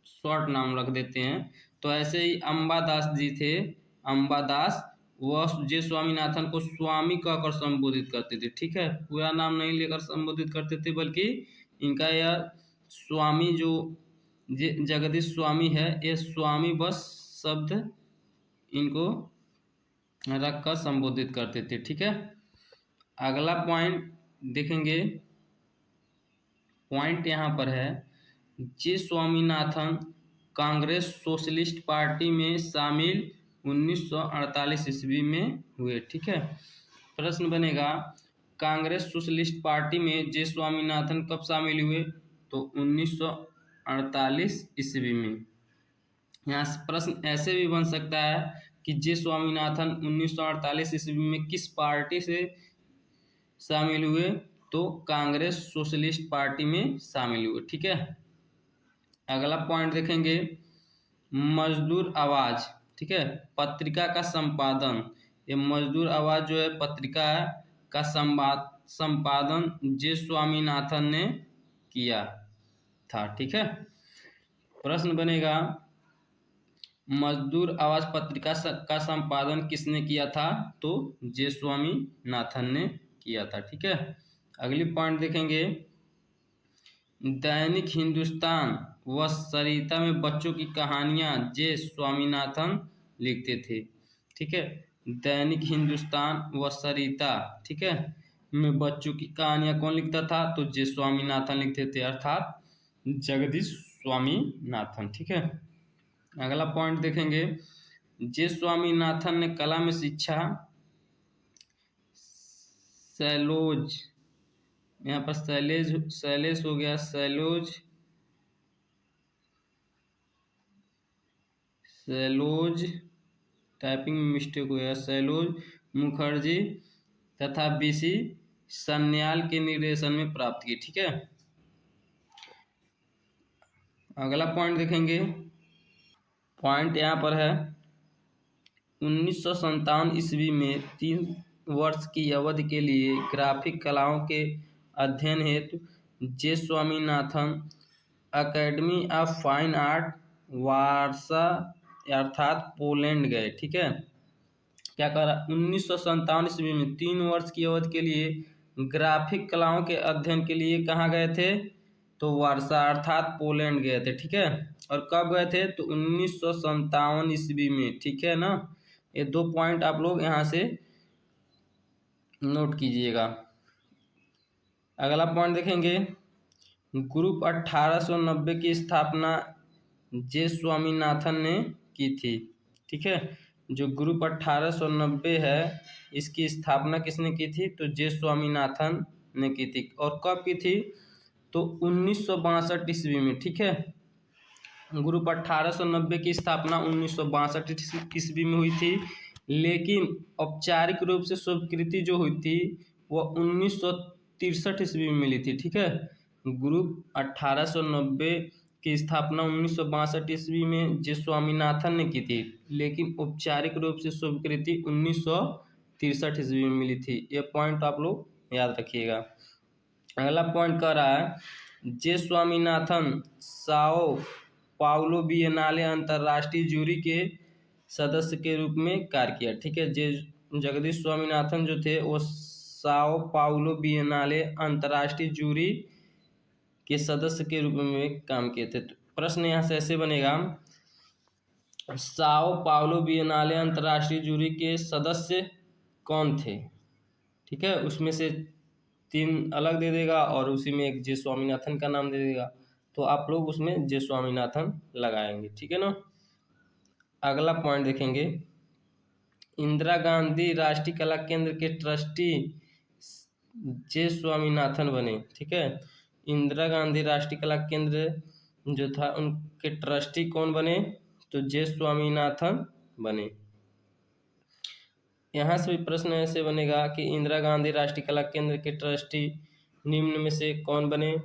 A: शॉर्ट नाम रख देते हैं, तो ऐसे ही अंबादास जी थे। अंबादास वह जे स्वामीनाथन को स्वामी कहकर संबोधित करते थे। ठीक है, पूरा नाम नहीं लेकर संबोधित करते थे, बल्कि इनका यह स्वामी जो जगदीश स्वामी है, ये स्वामी बस शब्द इनको रख कर संबोधित करते थे। ठीक है, अगला पॉइंट देखेंगे, पॉइंट यहाँ पर है, जे स्वामीनाथन कांग्रेस सोशलिस्ट पार्टी में शामिल 1948 ईस्वी में हुए। ठीक है, प्रश्न बनेगा, कांग्रेस सोशलिस्ट पार्टी में जे स्वामीनाथन कब शामिल हुए, तो 1948 ईस्वी में। यहाँ प्रश्न ऐसे भी बन सकता है कि जे स्वामीनाथन 1948 ईस्वी में किस पार्टी से शामिल हुए, तो कांग्रेस सोशलिस्ट पार्टी में शामिल हुए। ठीक है, अगला पॉइंट देखेंगे, मजदूर आवाज, ठीक है, पत्रिका का संपादन। ये मजदूर आवाज जो है पत्रिका का संपादन जे स्वामीनाथन ने किया था। ठीक है, प्रश्न बनेगा, मजदूर आवाज पत्रिका का संपादन किसने किया था, तो जे स्वामीनाथन ने किया था। ठीक है, अगली पॉइंट देखेंगे, दैनिक हिंदुस्तान व सरिता में बच्चों की कहानियां जे स्वामीनाथन लिखते थे। ठीक है, दैनिक हिंदुस्तान व सरिता, ठीक है, में बच्चों की कहानियां कौन लिखता था? तो जे स्वामीनाथन लिखते थे, अर्थात जगदीश स्वामीनाथन। ठीक है, अगला पॉइंट देखेंगे, जे स्वामीनाथन ने कला में शिक्षा सैलोज, यहाँ पर शैलेश हो गया, सैलोज टाइपिंग में मिस्टेक हो गया, सैलोज मुखर्जी तथा बीसी सन्याल के निर्देशन में प्राप्त की। ठीक है, अगला पॉइंट देखेंगे, पॉइंट यहाँ पर है 1957 ईस्वी में 3 वर्ष की अवधि के लिए ग्राफिक कलाओं के अध्ययन हेतु J Swaminathan academy of fine art Warsaw अर्थात पोलैंड गए। ठीक है, क्या करा, 1957 ईस्वी में 3 वर्ष की अवधि के लिए ग्राफिक कलाओं के अध्ययन के लिए कहाँ गए थे? तो वारसा अर्थात पोलैंड गए थे। ठीक है, और कब गए थे? तो 1957 ईस्वी में। ठीक है ना, ये 2 पॉइंट आप लोग यहाँ से नोट कीजिएगा। अगला पॉइंट देखेंगे, ग्रुप 1890 की स्थापना जे स्वामीनाथन ने की थी। ठीक है, जो ग्रुप 1890 है इसकी स्थापना किसने की थी? तो जे स्वामीनाथन ने की थी। और कब की थी? तो 1962 ईस्वी में। ठीक है, ग्रुप 1890 की स्थापना 1962 ईस्वी में हुई थी, लेकिन औपचारिक रूप से स्वीकृति जो हुई थी वह 1963 ईस्वी में मिली थी। ठीक है, ग्रुप 1890 की स्थापना 1962 ईस्वी में जे स्वामीनाथन ने की थी, लेकिन औपचारिक रूप से स्वीकृति 1963 ईस्वी में मिली थी। ये पॉइंट आप लोग याद रखिएगा। अगला पॉइंट कह रहा है, जे स्वामीनाथन साओ पाउलो बिएनाले अंतर्राष्ट्रीय जूरी के सदस्य के रूप में कार्य किया। ठीक है, जे जगदीश स्वामीनाथन जो थे वो साओ पाउलो बिएनाले अंतर्राष्ट्रीय जूरी के सदस्य के रूप में काम किए थे। तो प्रश्न यहाँ से ऐसे बनेगा, साओ पाउलो बिएनाले अंतर्राष्ट्रीय जूरी के सदस्य कौन थे? ठीक है, उसमें से 3 अलग दे देगा और उसी में एक जे स्वामीनाथन का नाम दे देगा, तो आप लोग उसमें जे स्वामीनाथन लगाएंगे। ठीक है ना, अगला पॉइंट देखेंगे, इंदिरा गांधी राष्ट्रीय कला केंद्र के ट्रस्टी जे स्वामीनाथन बने। ठीक है, इंदिरा गांधी राष्ट्रीय कला केंद्र जो था उनके ट्रस्टी कौन बने? तो जे स्वामीनाथन बने। यहाँ से भी प्रश्न ऐसे बनेगा कि इंदिरा गांधी राष्ट्रीय कला केंद्र के ट्रस्टी निम्न में से कौन बने?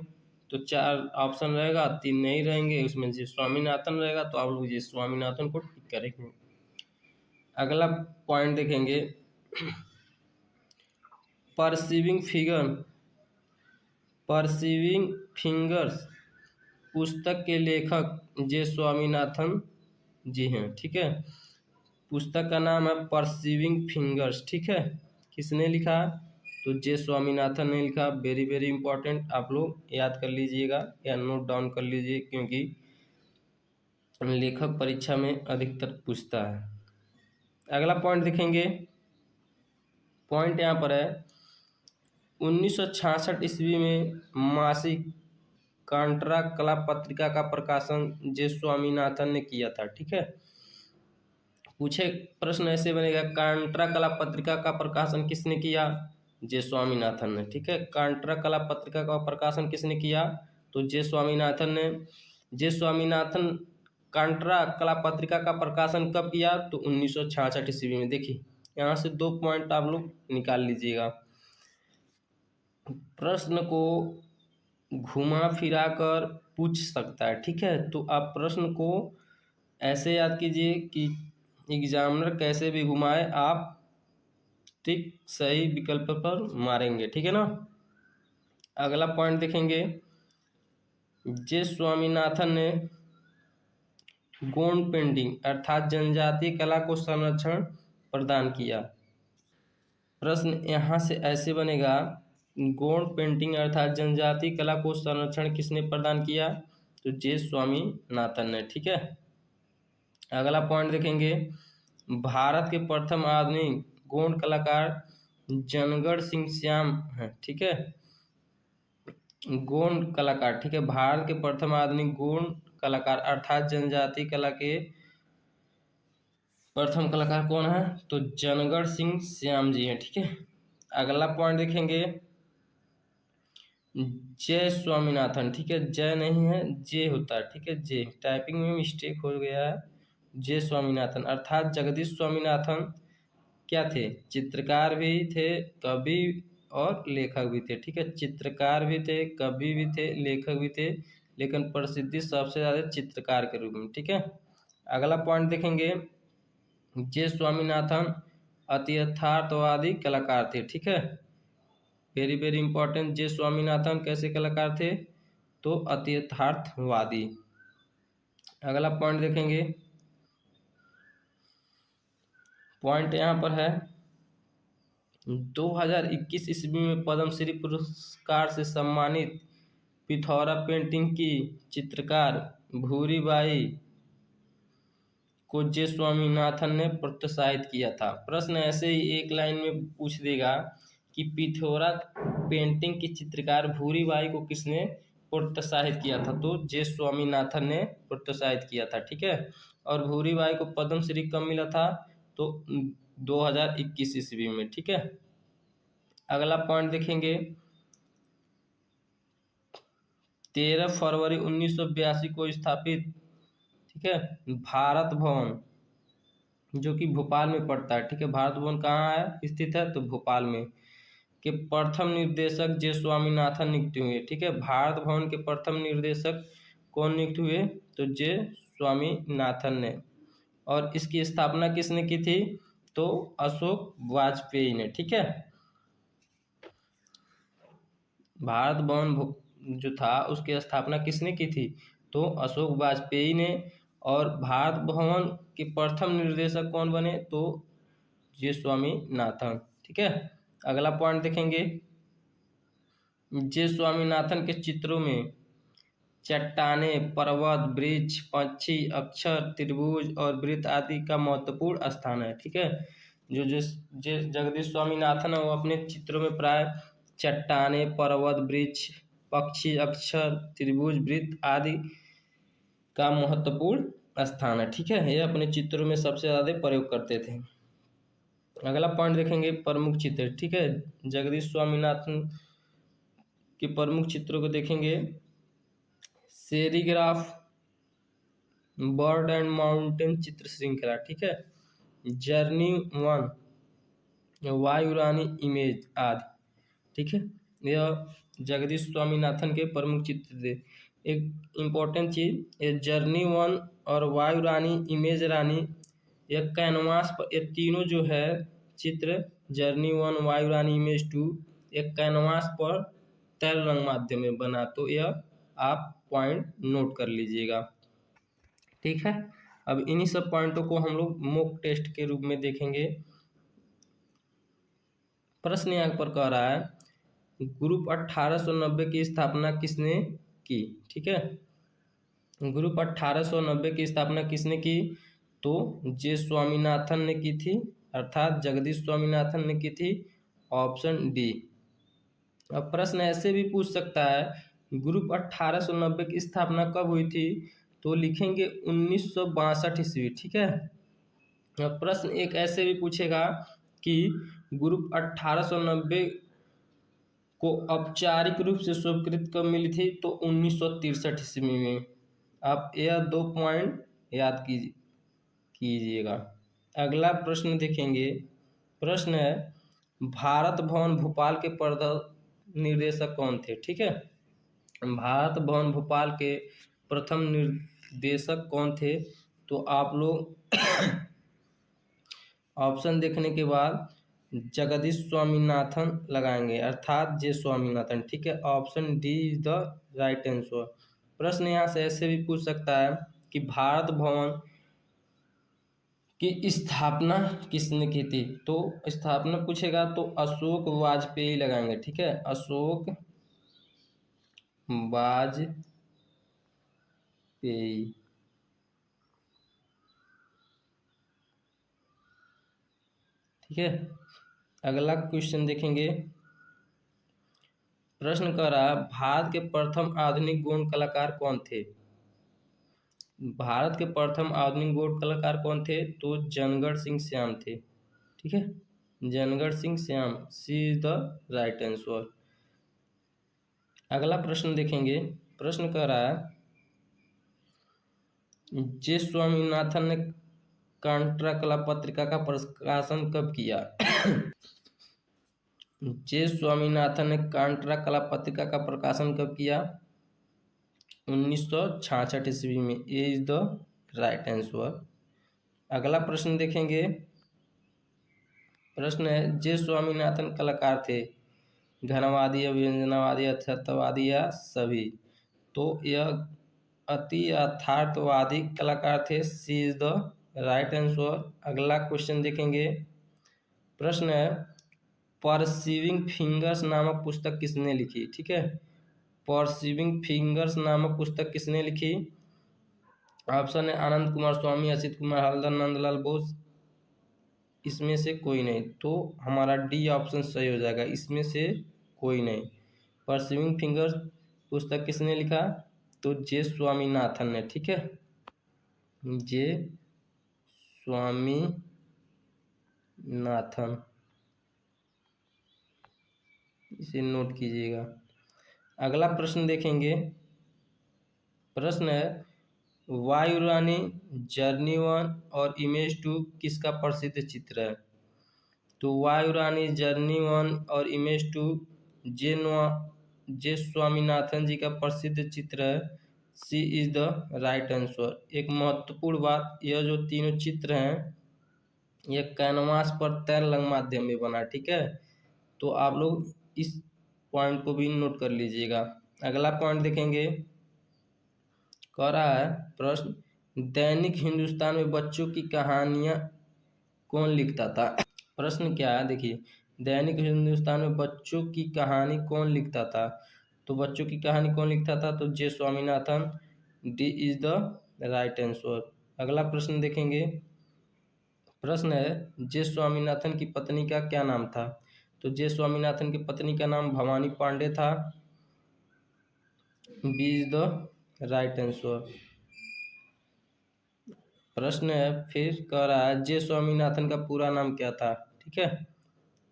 A: तो 4 ऑप्शन रहेगा, 3 नहीं रहेंगे, उसमें जे स्वामीनाथन रहेगा, तो आप लोग जे स्वामीनाथन को टिक करेंगे। अगला पॉइंट देखेंगे, परसीविंग फिंगर्स पुस्तक के लेखक जे स्वामीनाथन जी हैं। ठीक है, पुस्तक का नाम है परसीविंग फिंगर्स। ठीक है, किसने लिखा? तो जे स्वामीनाथन ने लिखा। वेरी वेरी इंपॉर्टेंट, आप लोग याद कर लीजिएगा या नोट डाउन कर लीजिए, क्योंकि लेखक परीक्षा में अधिकतर पूछता है। अगला पॉइंट देखेंगे, पॉइंट यहाँ पर है 1966 ईस्वी में मासिक कांट्रा कला पत्रिका का प्रकाशन जे स्वामीनाथन ने किया था। ठीक है, पूछे प्रश्न ऐसे बनेगा, कांट्रा कला पत्रिका का प्रकाशन किसने किया? जे स्वामीनाथन ने। ठीक है, कांट्रा कला पत्रिका का प्रकाशन किसने किया? तो जे स्वामीनाथन ने। जे स्वामीनाथन कांट्रा कला पत्रिका का प्रकाशन कब किया? तो 1966 ईस्वी में। देखिए यहाँ से 2 पॉइंट आप लोग निकाल लीजिएगा। प्रश्न को घुमा फिरा कर पूछ सकता है। ठीक है, तो आप प्रश्न को ऐसे याद कीजिए कि एग्जामिनर कैसे भी घुमाए आप ठीक सही विकल्प पर मारेंगे। ठीक है ना, अगला पॉइंट देखेंगे, जे स्वामीनाथन ने गोंड पेंटिंग अर्थात जनजातीय कला को संरक्षण प्रदान किया। प्रश्न यहाँ से ऐसे बनेगा, गोंड पेंटिंग अर्थात जनजातीय कला को संरक्षण किसने प्रदान किया? तो जे स्वामीनाथन ने। ठीक है, अगला पॉइंट देखेंगे, भारत के प्रथम आधुनिक गोंड कलाकार जनगण सिंह श्याम है, ठीक है। गौण कलाकार, ठीक है, भारत के प्रथम आधुनिक गौण कलाकार अर्थात जनजाति कला के प्रथम कलाकार कौन है? तो जनगण सिंह श्याम जी हैं, ठीक है। अगला पॉइंट देखेंगे, जय स्वामीनाथन, ठीक है, जय नहीं है जे होता है, ठीक है, जे टाइपिंग में मिस्टेक हो गया है। जय स्वामीनाथन अर्थात जगदीश स्वामीनाथन क्या थे? चित्रकार भी थे, कवि और लेखक भी थे, ठीक है। चित्रकार भी थे, कवि भी थे, लेखक भी थे, लेकिन प्रसिद्धि सबसे ज़्यादा चित्रकार के रूप में, ठीक है। अगला पॉइंट देखेंगे, जे स्वामीनाथन अति यथार्थवादी कलाकार थे, ठीक है। वेरी वेरी इंपॉर्टेंट, जे स्वामीनाथन कैसे कलाकार थे? तो अति यथार्थवादी। अगला पॉइंट देखेंगे, पॉइंट यहाँ पर है 2021 ईस्वी में पद्मश्री पुरस्कार से सम्मानित पिथौरा पेंटिंग की चित्रकार भूरी बाई को जे स्वामीनाथन ने प्रोत्साहित किया था। प्रश्न ऐसे ही एक लाइन में पूछ देगा कि पिथौरा पेंटिंग की चित्रकार भूरी बाई को किसने प्रोत्साहित किया था? तो जे स्वामीनाथन ने प्रोत्साहित किया था, ठीक है। और भूरी बाई को पद्मश्री कब मिला था? तो 2021 ईस्वी में, ठीक है। अगला पॉइंट देखेंगे, 13 फरवरी 1982 को स्थापित, ठीक है, भारत भवन जो कि भोपाल में पड़ता है, ठीक है। भारत भवन कहाँ है स्थित है? तो भोपाल में। के प्रथम निर्देशक जे स्वामीनाथन नियुक्त हुए, ठीक है। भारत भवन के प्रथम निर्देशक कौन नियुक्त हुए? तो जे स्वामीनाथन ने। और इसकी स्थापना किसने की थी? तो अशोक वाजपेयी ने, ठीक है। भारत भवन जो था उसकी स्थापना किसने की थी? तो अशोक वाजपेयी ने। और भारत भवन के प्रथम निर्देशक कौन बने? तो जे स्वामीनाथन, ठीक है। अगला पॉइंट देखेंगे, जे स्वामीनाथन के चित्रों में चट्टाने, पर्वत, वृक्ष, पक्षी, अक्षर, त्रिभुज और वृत्त आदि का महत्वपूर्ण स्थान है, ठीक है। जो जगदीश स्वामीनाथन है वो अपने चित्रों में प्राय चट्टाने, पर्वत, वृक्ष, पक्षी, अक्षर, त्रिभुज, वृत्त आदि का महत्वपूर्ण स्थान है, ठीक है। ये अपने चित्रों में सबसे ज़्यादा प्रयोग करते थे। अगला पॉइंट देखेंगे, प्रमुख चित्र, ठीक है। जगदीश स्वामीनाथन के प्रमुख चित्रों को देखेंगे, सेरीग्राफ, बर्ड एंड माउंटेन चित्र श्रृंखला, ठीक है, जर्नी वन, वायुरानी इमेज आदि, ठीक है। यह जगदीश स्वामीनाथन के प्रमुख चित्र थे। एक इम्पोर्टेंट चीज, ये जर्नी वन और वायुरानी इमेज रानी, यह कैनवास पर, ये तीनों जो है चित्र, जर्नी वन, वायुरानी, इमेज टू, एक कैनवास पर तैल रंग माध्यम में बना। तो यह आप पॉइंट नोट कर लीजिएगा, ठीक है। अब इन्हीं सब पॉइंटों को हम लोग मॉक टेस्ट के रूप में देखेंगे। प्रश्न यहाँ पर कह रहा है, ग्रुप 1890 की स्थापना किसने की? ठीक है, ग्रुप 1890 की स्थापना किसने की? तो जे स्वामीनाथन ने की थी, अर्थात जगदीश स्वामीनाथन ने की थी। Option D. अब प्रश्न ऐसे भी पूछ सकता है, ग्रुप 1890 की स्थापना कब हुई थी? तो लिखेंगे 1962 ईस्वी, ठीक है। अब प्रश्न एक ऐसे भी पूछेगा कि ग्रुप 1890 को औपचारिक रूप से स्वीकृत कब मिली थी? तो 1963 ईस्वी में। आप यह 2 पॉइंट याद कीजिएगा। अगला प्रश्न देखेंगे, प्रश्न है, भारत भवन भोपाल के प्रथम निर्देशक कौन थे? ठीक है, भारत भवन भोपाल के प्रथम निर्देशक कौन थे? तो आप लोग ऑप्शन देखने के बाद जगदीश स्वामीनाथन लगाएंगे, अर्थात जे स्वामीनाथन, ठीक है। Option D is the right answer. प्रश्न यहाँ से ऐसे भी पूछ सकता है कि भारत भवन की स्थापना किसने की थी? तो स्थापना पूछेगा तो अशोक वाजपेयी लगाएंगे, ठीक है, अशोक वाजपेयी, ठीक है। अगला क्वेश्चन देखेंगे। प्रश्न कर रहा है, भारत के प्रथम आधुनिक गौण कलाकार कौन थे? भारत के प्रथम आधुनिक गौण कलाकार कौन थे? तो जनगढ़ सिंह श्याम थे। ठीक है, जनगढ़ सिंह श्याम, सी इज द राइट आंसर। अगला प्रश्न देखेंगे। प्रश्न कर रहा है, जे स्वामीनाथन ने कांट्रा कला पत्रिका का प्रकाशन कब किया? जे स्वामीनाथन ने कांट्रा कला पत्रिका का प्रकाशन कब किया? 1966 ईस्वी में। ए इज द राइट आंसर। अगला प्रश्न देखेंगे। प्रश्न है, जे स्वामीनाथन कलाकार थे घनवादी, अभिव्यंजनावादी, यथार्थवादी या सभी? तो यह अति यथार्थवादी कलाकार थे। सी इज द राइट आंसर। अगला क्वेश्चन देखेंगे। प्रश्न है, परसीविंग फिंगर्स नामक पुस्तक किसने लिखी? ठीक है, परसीविंग फिंगर्स नामक पुस्तक किसने लिखी? ऑप्शन है आनंद कुमार स्वामी, असित कुमार हल्दर, नंदलाल बोस, इसमें से कोई नहीं। तो हमारा डी ऑप्शन सही हो जाएगा, इसमें से कोई नहीं। परसीविंग फिंगर्स पुस्तक किसने लिखा? तो जे स्वामीनाथन ने। ठीक है, जे स्वामीनाथन, इसे नोट कीजिएगा। अगला प्रश्न देखेंगे। प्रश्न है, वायु रानी, जर्नी 1 और इमेज 2 किसका प्रसिद्ध चित्र है? तो वायु रानी, जर्नी 1 और इमेज 2 जे स्वामीनाथन जी का प्रसिद्ध चित्र है। सी इज द राइट आंसर। एक महत्वपूर्ण बात, यह जो तीनों चित्र हैं यह कैनवास पर तैर लंग माध्यम में बना। ठीक है, तो आप लोग इस पॉइंट को भी नोट कर लीजिएगा। अगला पॉइंट देखेंगे। कह रहा है प्रश्न, दैनिक हिंदुस्तान में बच्चों की कहानियां कौन लिखता था? प्रश्न क्या है देखिए, दैनिक हिंदुस्तान में बच्चों की कहानी कौन लिखता था? तो बच्चों की कहानी कौन लिखता था? तो J Swaminathan. D is the right answer. अगला प्रश्न देखेंगे। प्रश्न है, जे स्वामीनाथन की पत्नी का क्या नाम था? तो जे स्वामीनाथन की पत्नी का नाम भवानी पांडे था। B is the right answer. प्रश्न है, फिर कह रहा है, जे स्वामीनाथन का पूरा नाम क्या था? ठीक है,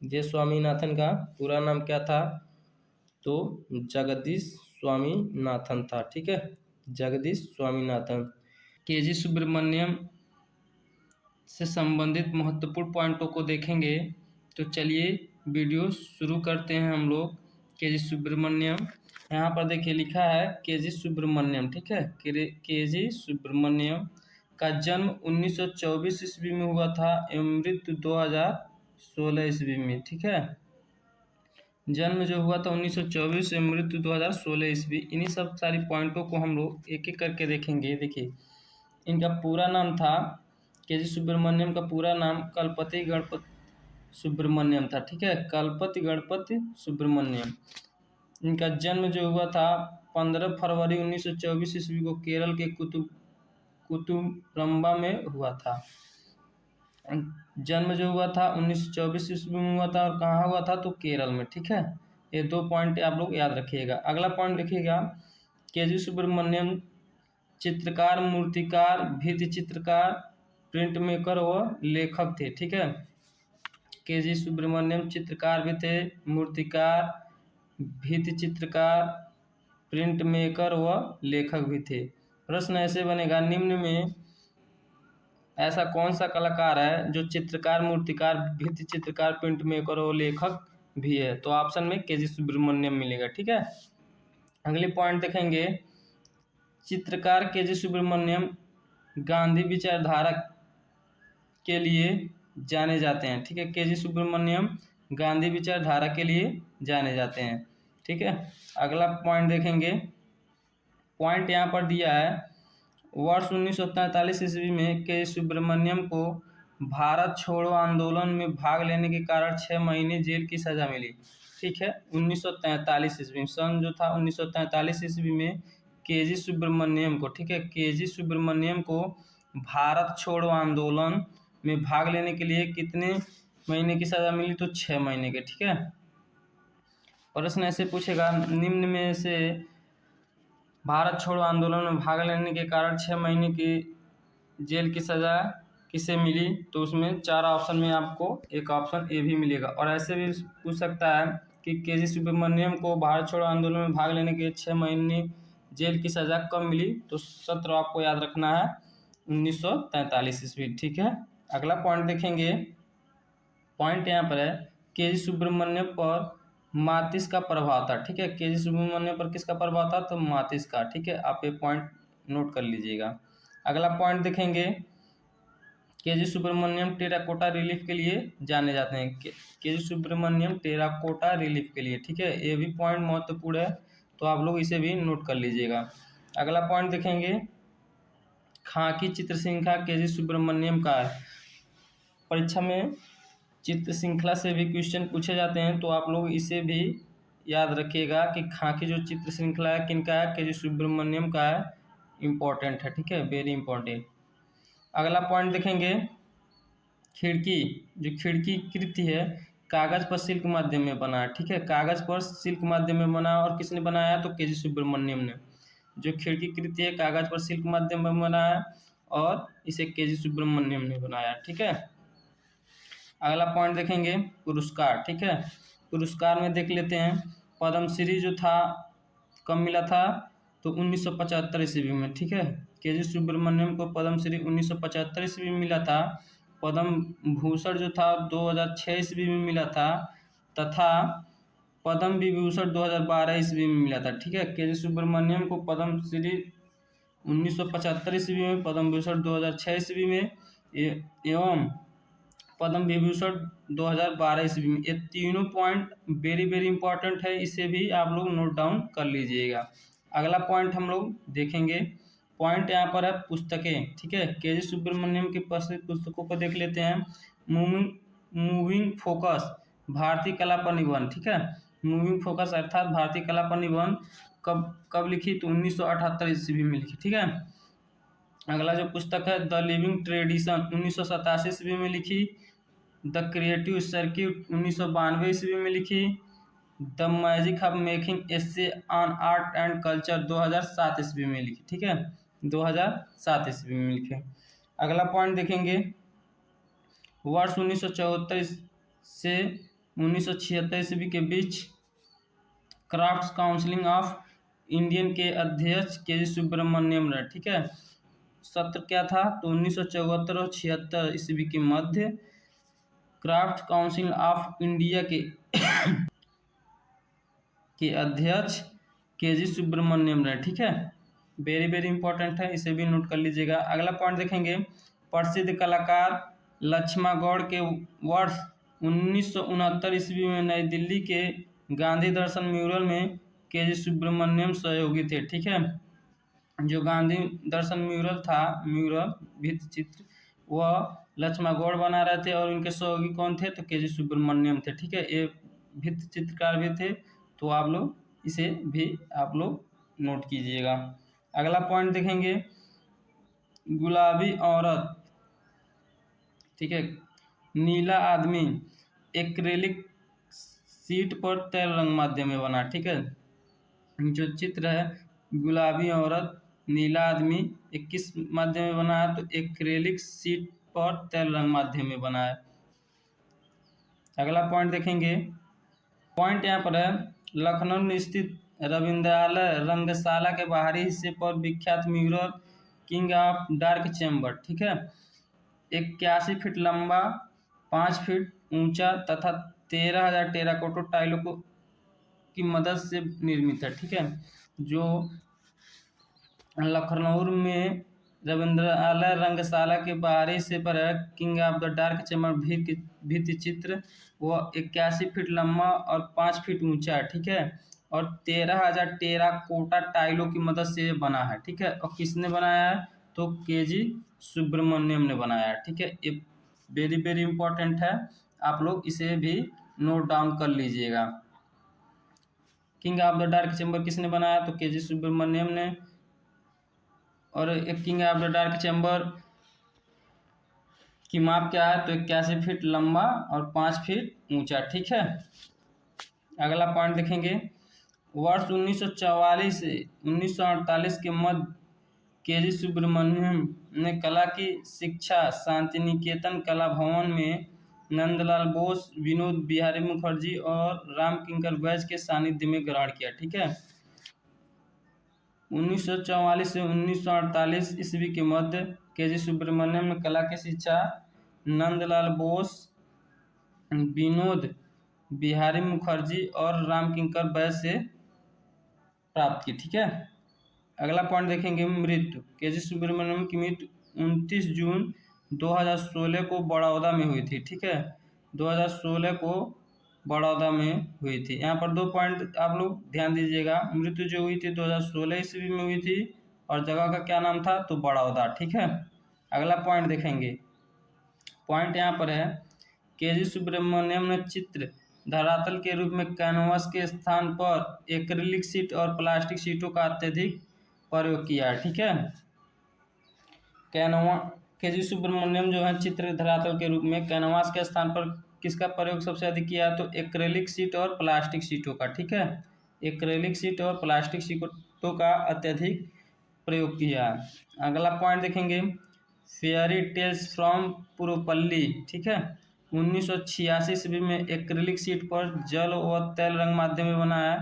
A: जे स्वामीनाथन का पूरा नाम क्या था? तो जगदीश स्वामीनाथन था। ठीक है, जगदीश स्वामीनाथन। केजी सुब्रमण्यम से संबंधित महत्वपूर्ण पॉइंटों को देखेंगे। तो चलिए वीडियो शुरू करते हैं हम लोग। केजी सुब्रमण्यम, यहाँ पर देखिए लिखा है केजी सुब्रमण्यम। ठीक है, केजी सुब्रमण्यम का जन्म 1924 ईस्वी में हुआ था एवं मृत्यु 2016 ईस्वी में। ठीक है, जन्म जो हुआ था 1924 से मृत्यु 2016 ईस्वी। इन्हीं सब सारी पॉइंटों को हम लोग एक एक करके देखेंगे। देखिए, इनका पूरा नाम था, केजी सुब्रमण्यम का पूरा नाम कलपति गणपति सुब्रमण्यम था। ठीक है, कलपति गणपति सुब्रमण्यम। इनका जन्म जो हुआ था 15 फरवरी 1924 ईस्वी को केरल के कुतुरम्बा में हुआ था। जन्म जो हुआ था 1924 ईस्वी में हुआ था और कहाँ हुआ था? तो केरल में। ठीक है, ये दो पॉइंट आप लोग याद रखिएगा। अगला पॉइंट देखिएगा, केजी सुब्रमण्यम चित्रकार, मूर्तिकार, भित्ति चित्रकार, प्रिंट मेकर व लेखक थे। ठीक है, केजी सुब्रमण्यम चित्रकार भी थे, मूर्तिकार, भित्ति चित्रकार, प्रिंट मेकर व लेखक भी थे। प्रश्न ऐसे बनेगा, निम्न में ऐसा कौन सा कलाकार है जो चित्रकार, मूर्तिकार, भित्ति चित्रकार, प्रिंट मेकर और लेखक भी है? तो ऑप्शन में केजी सुब्रमण्यम मिलेगा। ठीक है, अगले पॉइंट देखेंगे। चित्रकार केजी सुब्रमण्यम गांधी विचारधारा के लिए जाने जाते हैं। ठीक है, केजी सुब्रमण्यम गांधी विचारधारा के लिए जाने जाते हैं। ठीक है, अगला पॉइंट देखेंगे। पॉइंट यहाँ पर दिया है, वर्ष 1943 ईस्वी में केजी सुब्रमण्यम को भारत छोड़ो आंदोलन में भाग लेने के कारण 6 महीने जेल की सजा मिली। ठीक है, 1943 ईस्वी, सन जो था 1943 ईस्वी में केजी सुब्रमण्यम को, ठीक है, केजी सुब्रमण्यम को भारत छोड़ो आंदोलन में भाग लेने के लिए कितने महीने की सजा मिली तो 6 महीने के। ठीक है, प्रश्न ऐसे पूछेगा, निम्न में से भारत छोड़ो आंदोलन में भाग लेने के कारण 6 महीने की जेल की सजा किसे मिली, तो उसमें 4 ऑप्शन में आपको एक ऑप्शन ए भी मिलेगा। और ऐसे भी पूछ सकता है कि के.जी. सुब्रमण्यम को भारत छोड़ो आंदोलन में भाग लेने के 6 महीने जेल की सजा कब मिली, तो सत्र आपको याद रखना है 1943 ईस्वी। ठीक है, अगला पॉइंट देखेंगे। पॉइंट यहाँ पर है, के.जी. सुब्रमण्यम पर मातिस का प्रभाव था। ठीक है, के.जी. सुब्रमण्यम पर किसका प्रभाव था, तो मातिस का। ठीक है, आप ये पॉइंट नोट कर लीजिएगा। अगला पॉइंट देखेंगे, के.जी. सुब्रमण्यम टेराकोटा रिलीफ के लिए जाने जाते हैं। के.जी. सुब्रमण्यम टेराकोटा रिलीफ के लिए। ठीक है, ये भी पॉइंट महत्वपूर्ण है, तो आप लोग इसे भी नोट कर लीजिएगा। अगला पॉइंट देखेंगे, खाकी चित्र श्रृंखला के.जी. सुब्रमण्यम का है। परीक्षा में चित्र श्रृंखला से भी क्वेश्चन पूछे जाते हैं, तो आप लोग इसे भी याद रखिएगा कि खाकी जो चित्र श्रृंखला है किनका है, के.जी. सुब्रमण्यम का है। इम्पोर्टेंट है। ठीक है, वेरी इंपॉर्टेंट। अगला पॉइंट देखेंगे, खिड़की, जो खिड़की कृति है कागज पर सिल्क माध्यम में बना है। ठीक है, कागज पर सिल्क माध्यम में बना, और किसने बनाया, तो के.जी. सुब्रमण्यम ने। जो खिड़की कृति है कागज पर सिल्क माध्यम में बना है, और इसे के.जी. सुब्रमण्यम ने बनाया। ठीक है, अगला पॉइंट देखेंगे, पुरस्कार। ठीक है, पुरस्कार में देख लेते हैं, पद्मश्री जो था कब मिला था, तो 1975 ईस्वी में। ठीक है, के.जी. सुब्रमण्यम को पद्मश्री 1975 ईस्वी में मिला था। पद्म भूषण जो था 2006 ईस्वी में मिला था, तथा पद्म विभूषण 2012 ईस्वी में मिला था। ठीक है, के.जी. सुब्रमण्यम को पद्मश्री 1975 ईस्वी में, पद्म भूषण 2006 ईस्वी में एवं पद्म विभूषण 2012 ईस्वी में। ये तीनों पॉइंट वेरी वेरी इंपॉर्टेंट है, इसे भी आप लोग नोट डाउन कर लीजिएगा। अगला पॉइंट हम लोग देखेंगे, पॉइंट यहाँ पर है पुस्तकें। ठीक है, के.जी. सुब्रमण्यम की प्रसिद्ध पुस्तकों को देख लेते हैं। मूविंग फोकस, भारतीय कला पर निबंध। ठीक है, मूविंग फोकस अर्थात भारतीय कला पर निबंध कब लिखी, तो 1978 ईस्वी में लिखी। ठीक है, अगला जो पुस्तक है द लिविंग ट्रेडिशन 1987 ईस्वी में लिखी। द क्रिएटिव सर्किट 1992 ईस्वी में लिखी। The magic of making essay on art and culture 2007 ईस्वी में लिखी। ठीक है, 2007 ईस्वी में लिखे। अगला पॉइंट देखेंगे, वर्ष 1974 से 1976 ईस्वी के बीच क्राफ्ट्स काउंसिल ऑफ इंडियन के अध्यक्ष के.जी. सुब्रमण्यम रहे। ठीक है, सत्र क्या था, तो 1974 और 76 ईस्वी के मध्य क्राफ्ट काउंसिल ऑफ इंडिया के अध्यक्ष के.जी. सुब्रमण्यम रहे। ठीक है, वेरी वेरी इंपॉर्टेंट है, इसे भी नोट कर लीजिएगा। अगला पॉइंट देखेंगे, प्रसिद्ध कलाकार लक्ष्मा गौड़ के वर्ष 1969 ईस्वी में नई दिल्ली के गांधी दर्शन म्यूरल में के.जी. सुब्रमण्यम सहयोगी थे। ठीक है, जो गांधी दर्शन म्यूरल था, म्यूरल भित्ति चित्र, वह लक्ष्मा गौड़ बना रहे थे, और उनके सहयोगी कौन थे, तो के.जी. सुब्रमण्यम थे। ठीक है, ये भित्ति चित्रकार भी थे, तो आप लोग इसे भी आप लोग नोट कीजिएगा। अगला पॉइंट देखेंगे, गुलाबी औरत। ठीक है, नीला आदमी एक्रेलिक शीट पर तैल रंग माध्यम में बना। ठीक है, जो चित्र है गुलाबी औरत नीला आदमी किस माध्यम में बना है, तो एक्रेलिक शीट पर तैल रंग माध्यम में बना है। अगला पॉइंट देखेंगे, पॉइंट यहाँ पर है, लखनऊ स्थित रविंद्रालय रंगशाला के बाहरी हिस्से पर विख्यात mural king of dark chamber. ठीक है, 81 फीट लंबा, 5 फीट ऊंचा तथा 13,000 टेराकोटा टाइलों की मदद से निर्मित है। ठीक है, जो लखनऊ में रविंद्रालय रंगशाला के बाहरी हिस्से पर है, king of the dark chamber भित्ति चित्र, वो 81 फीट लंबा और 5 फीट ऊंचा है। ठीक है, और 13,000 टेराकोटा टाइलों की मदद से बना है। ठीक है, और किसने बनाया है, तो के.जी. सुब्रमण्यम ने बनाया है। ठीक है, ये वेरी वेरी इंपॉर्टेंट है, आप लोग इसे भी नोट डाउन कर लीजिएगा। King of the dark chamber किसने बनाया, तो के.जी. सुब्रमण्यम ने। और एक king of the dark chamber की माप क्या है, तो 81 फीट लंबा और 5 फीट ऊंचा। ठीक है, अगला पॉइंट देखेंगे। वर्ष 1944 से 1948 के मध्य के.जी. सुब्रमण्यम ने कला की शिक्षा शांति निकेतन कला भवन में नंदलाल बोस, विनोद बिहारी मुखर्जी और रामकिंकर बैज के सानिध्य में ग्रहण किया। ठीक है, 1944 से 1948 ईस्वी के मध्य के.जी. सुब्रमण्यम ने कला की शिक्षा नंदलाल बोस, विनोद बिहारी मुखर्जी और रामकिंकर बैज से प्राप्त की। ठीक है, अगला पॉइंट देखेंगे। मृत्यु। के.जी. सुब्रमण्यम की मृत्यु 29 जून 2016 को बड़ौदा में हुई थी। ठीक है, 2016 को बड़ौदा में हुई थी। यहाँ पर 2 पॉइंट आप लोग ध्यान दीजिएगा। मृत्यु जो हुई थी 2016 ईस्वी में हुई थी और जगह का क्या नाम था, तो बड़ौदा। ठीक है, अगला पॉइंट देखेंगे। पॉइंट यहाँ पर है, के.जी. सुब्रमण्यम ने चित्र धरातल के रूप में कैनवास के स्थान पर एक्रिलिक शीट और प्लास्टिक शीटों का अत्यधिक प्रयोग किया है। ठीक है, के.जी. सुब्रमण्यम जो है चित्र धरातल के रूप में कैनवास के स्थान पर किसका प्रयोग सबसे अधिक किया, तो एक्रिलिक शीट और प्लास्टिक शीटों का। ठीक है, एक्रिलिक शीट और प्लास्टिक शीटों का अत्यधिक प्रयोग किया। अगला पॉइंट देखेंगे। Fairy tales from Purupalli. ठीक है, 1986 ईस्वी में एक्रिलिक शीट पर जल व तैल रंग माध्यम में बनाया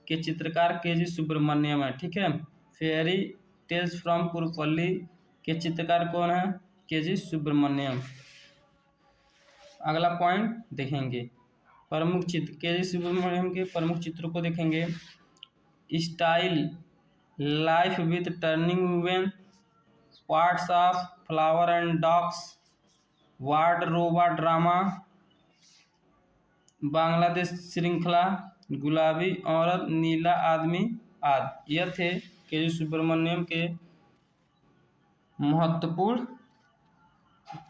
A: के चित्रकार के.जी. सुब्रमण्यम है। ठीक है, फेयरी टेल्स फ्रॉम पुरुपल्ली के चित्रकार कौन है, के.जी. सुब्रमण्यम। अगला पॉइंट देखेंगे। प्रमुख चित्र। के.जी. सुब्रमण्यम के प्रमुख चित्रों को देखेंगे। Still life with turning women, parts of flower and dogs, wardrobe drama, Bangladesh श्रृंखला, गुलाबी औरत, नीला आदमी आदि। यह थे के.जी. सुब्रमण्यम के महत्वपूर्ण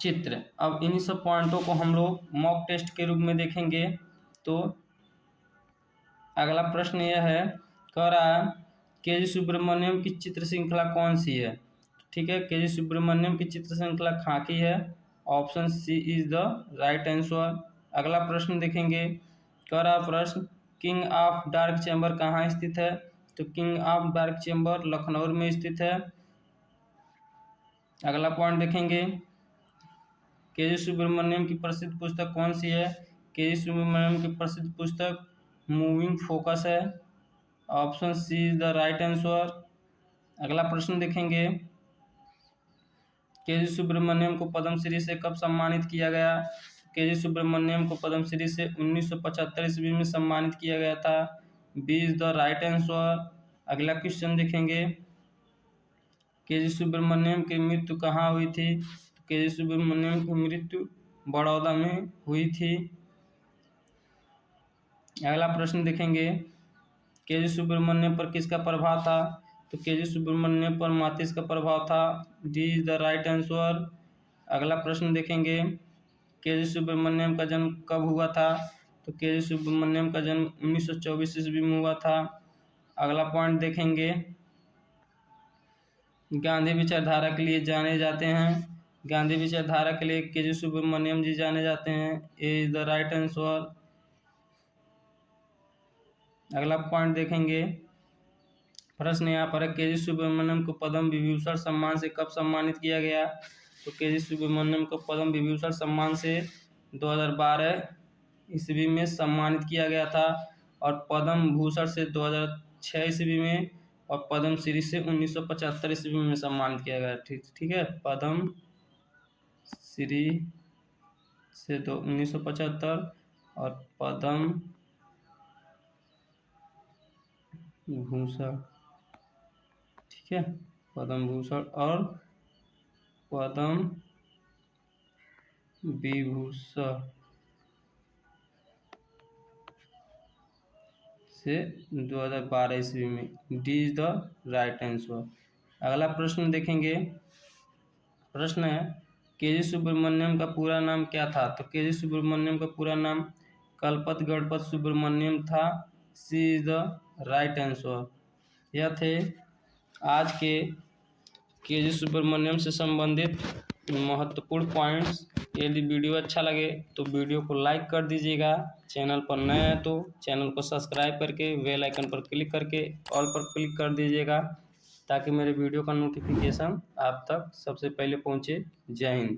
A: चित्र। अब इन्हीं सब पॉइंटों को हम लोग मॉक टेस्ट के रूप में देखेंगे। तो अगला प्रश्न यह है, कह रहा है के.जी. सुब्रमण्यम की चित्र श्रृंखला कौन सी है। ठीक है, के.जी. सुब्रमण्यम की चित्र श्रृंखला खाकी है। Option C is the right answer. अगला प्रश्न देखेंगे। कह रहा प्रश्न, किंग ऑफ डार्क चैम्बर कहाँ स्थित है, तो king of dark chamber Lucknow में स्थित है। अगला पॉइंट देखेंगे। के.जी. सुब्रमण्यम की प्रसिद्ध पुस्तक कौन सी है, के.जी. सुब्रमण्यम की प्रसिद्ध पुस्तक मूविंग फोकस है। Option C is the right answer. अगला प्रश्न देखेंगे। के.जी. सुब्रमण्यम को पद्मश्री से कब सम्मानित किया गया, के.जी. सुब्रमण्यम को पद्मश्री से 1975 ईस्वी में सम्मानित किया गया था। B is the right answer. अगला क्वेश्चन देखेंगे। के.जी. सुब्रमण्यम की मृत्यु कहाँ हुई थी, तो के.जी. सुब्रमण्यम की मृत्यु बड़ौदा में हुई थी। अगला प्रश्न देखेंगे। के.जी. सुब्रमण्यम पर किसका प्रभाव था, तो के.जी. सुब्रमण्यम पर मातिस का प्रभाव था। D is the right answer. अगला प्रश्न देखेंगे। के.जी. सुब्रमण्यम का जन्म कब हुआ था, तो के.जी. सुब्रमण्यम का जन्म 1924 ईस्वी में हुआ था। अगला पॉइंट देखेंगे। गांधी विचारधारा के लिए जाने जाते हैं, गांधी विचारधारा के लिए के.जी. सुब्रमण्यम जी जाने जाते हैं। ए इज द राइट आंसर। अगला पॉइंट देखेंगे। प्रश्न यहाँ पर है, के.जी. सुब्रमण्यम को पद्म विभूषण सम्मान से कब सम्मानित किया गया, तो के.जी. सुब्रमण्यम को पद्म विभूषण सम्मान से 2012 ईस्वी में सम्मानित किया गया था और पद्म भूषण से 2006 ईस्वी में और पद्म श्री से 1975 ईस्वी में सम्मानित किया गया। ठीक है, पद्म श्री से 1975 और पद्म भूषण। ठीक है, पद्म भूषण और पद्म विभूषण से 2012 ईस्वी में। D is the right answer. अगला प्रश्न देखेंगे। प्रश्न है, के.जी. सुब्रमण्यम का पूरा नाम क्या था, तो के.जी. सुब्रमण्यम का पूरा नाम कलपत गणपत सुब्रमण्यम था। सी इज द राइट आंसर। यह थे आज के के.जी. सुब्रमण्यम से संबंधित महत्वपूर्ण पॉइंट्स। यदि वीडियो अच्छा लगे तो वीडियो को लाइक कर दीजिएगा। चैनल पर नए हैं तो चैनल को सब्सक्राइब करके बेल आइकन पर क्लिक करके ऑल पर क्लिक कर दीजिएगा, ताकि मेरे वीडियो का नोटिफिकेशन आप तक सबसे पहले पहुँचे। जय हिंद।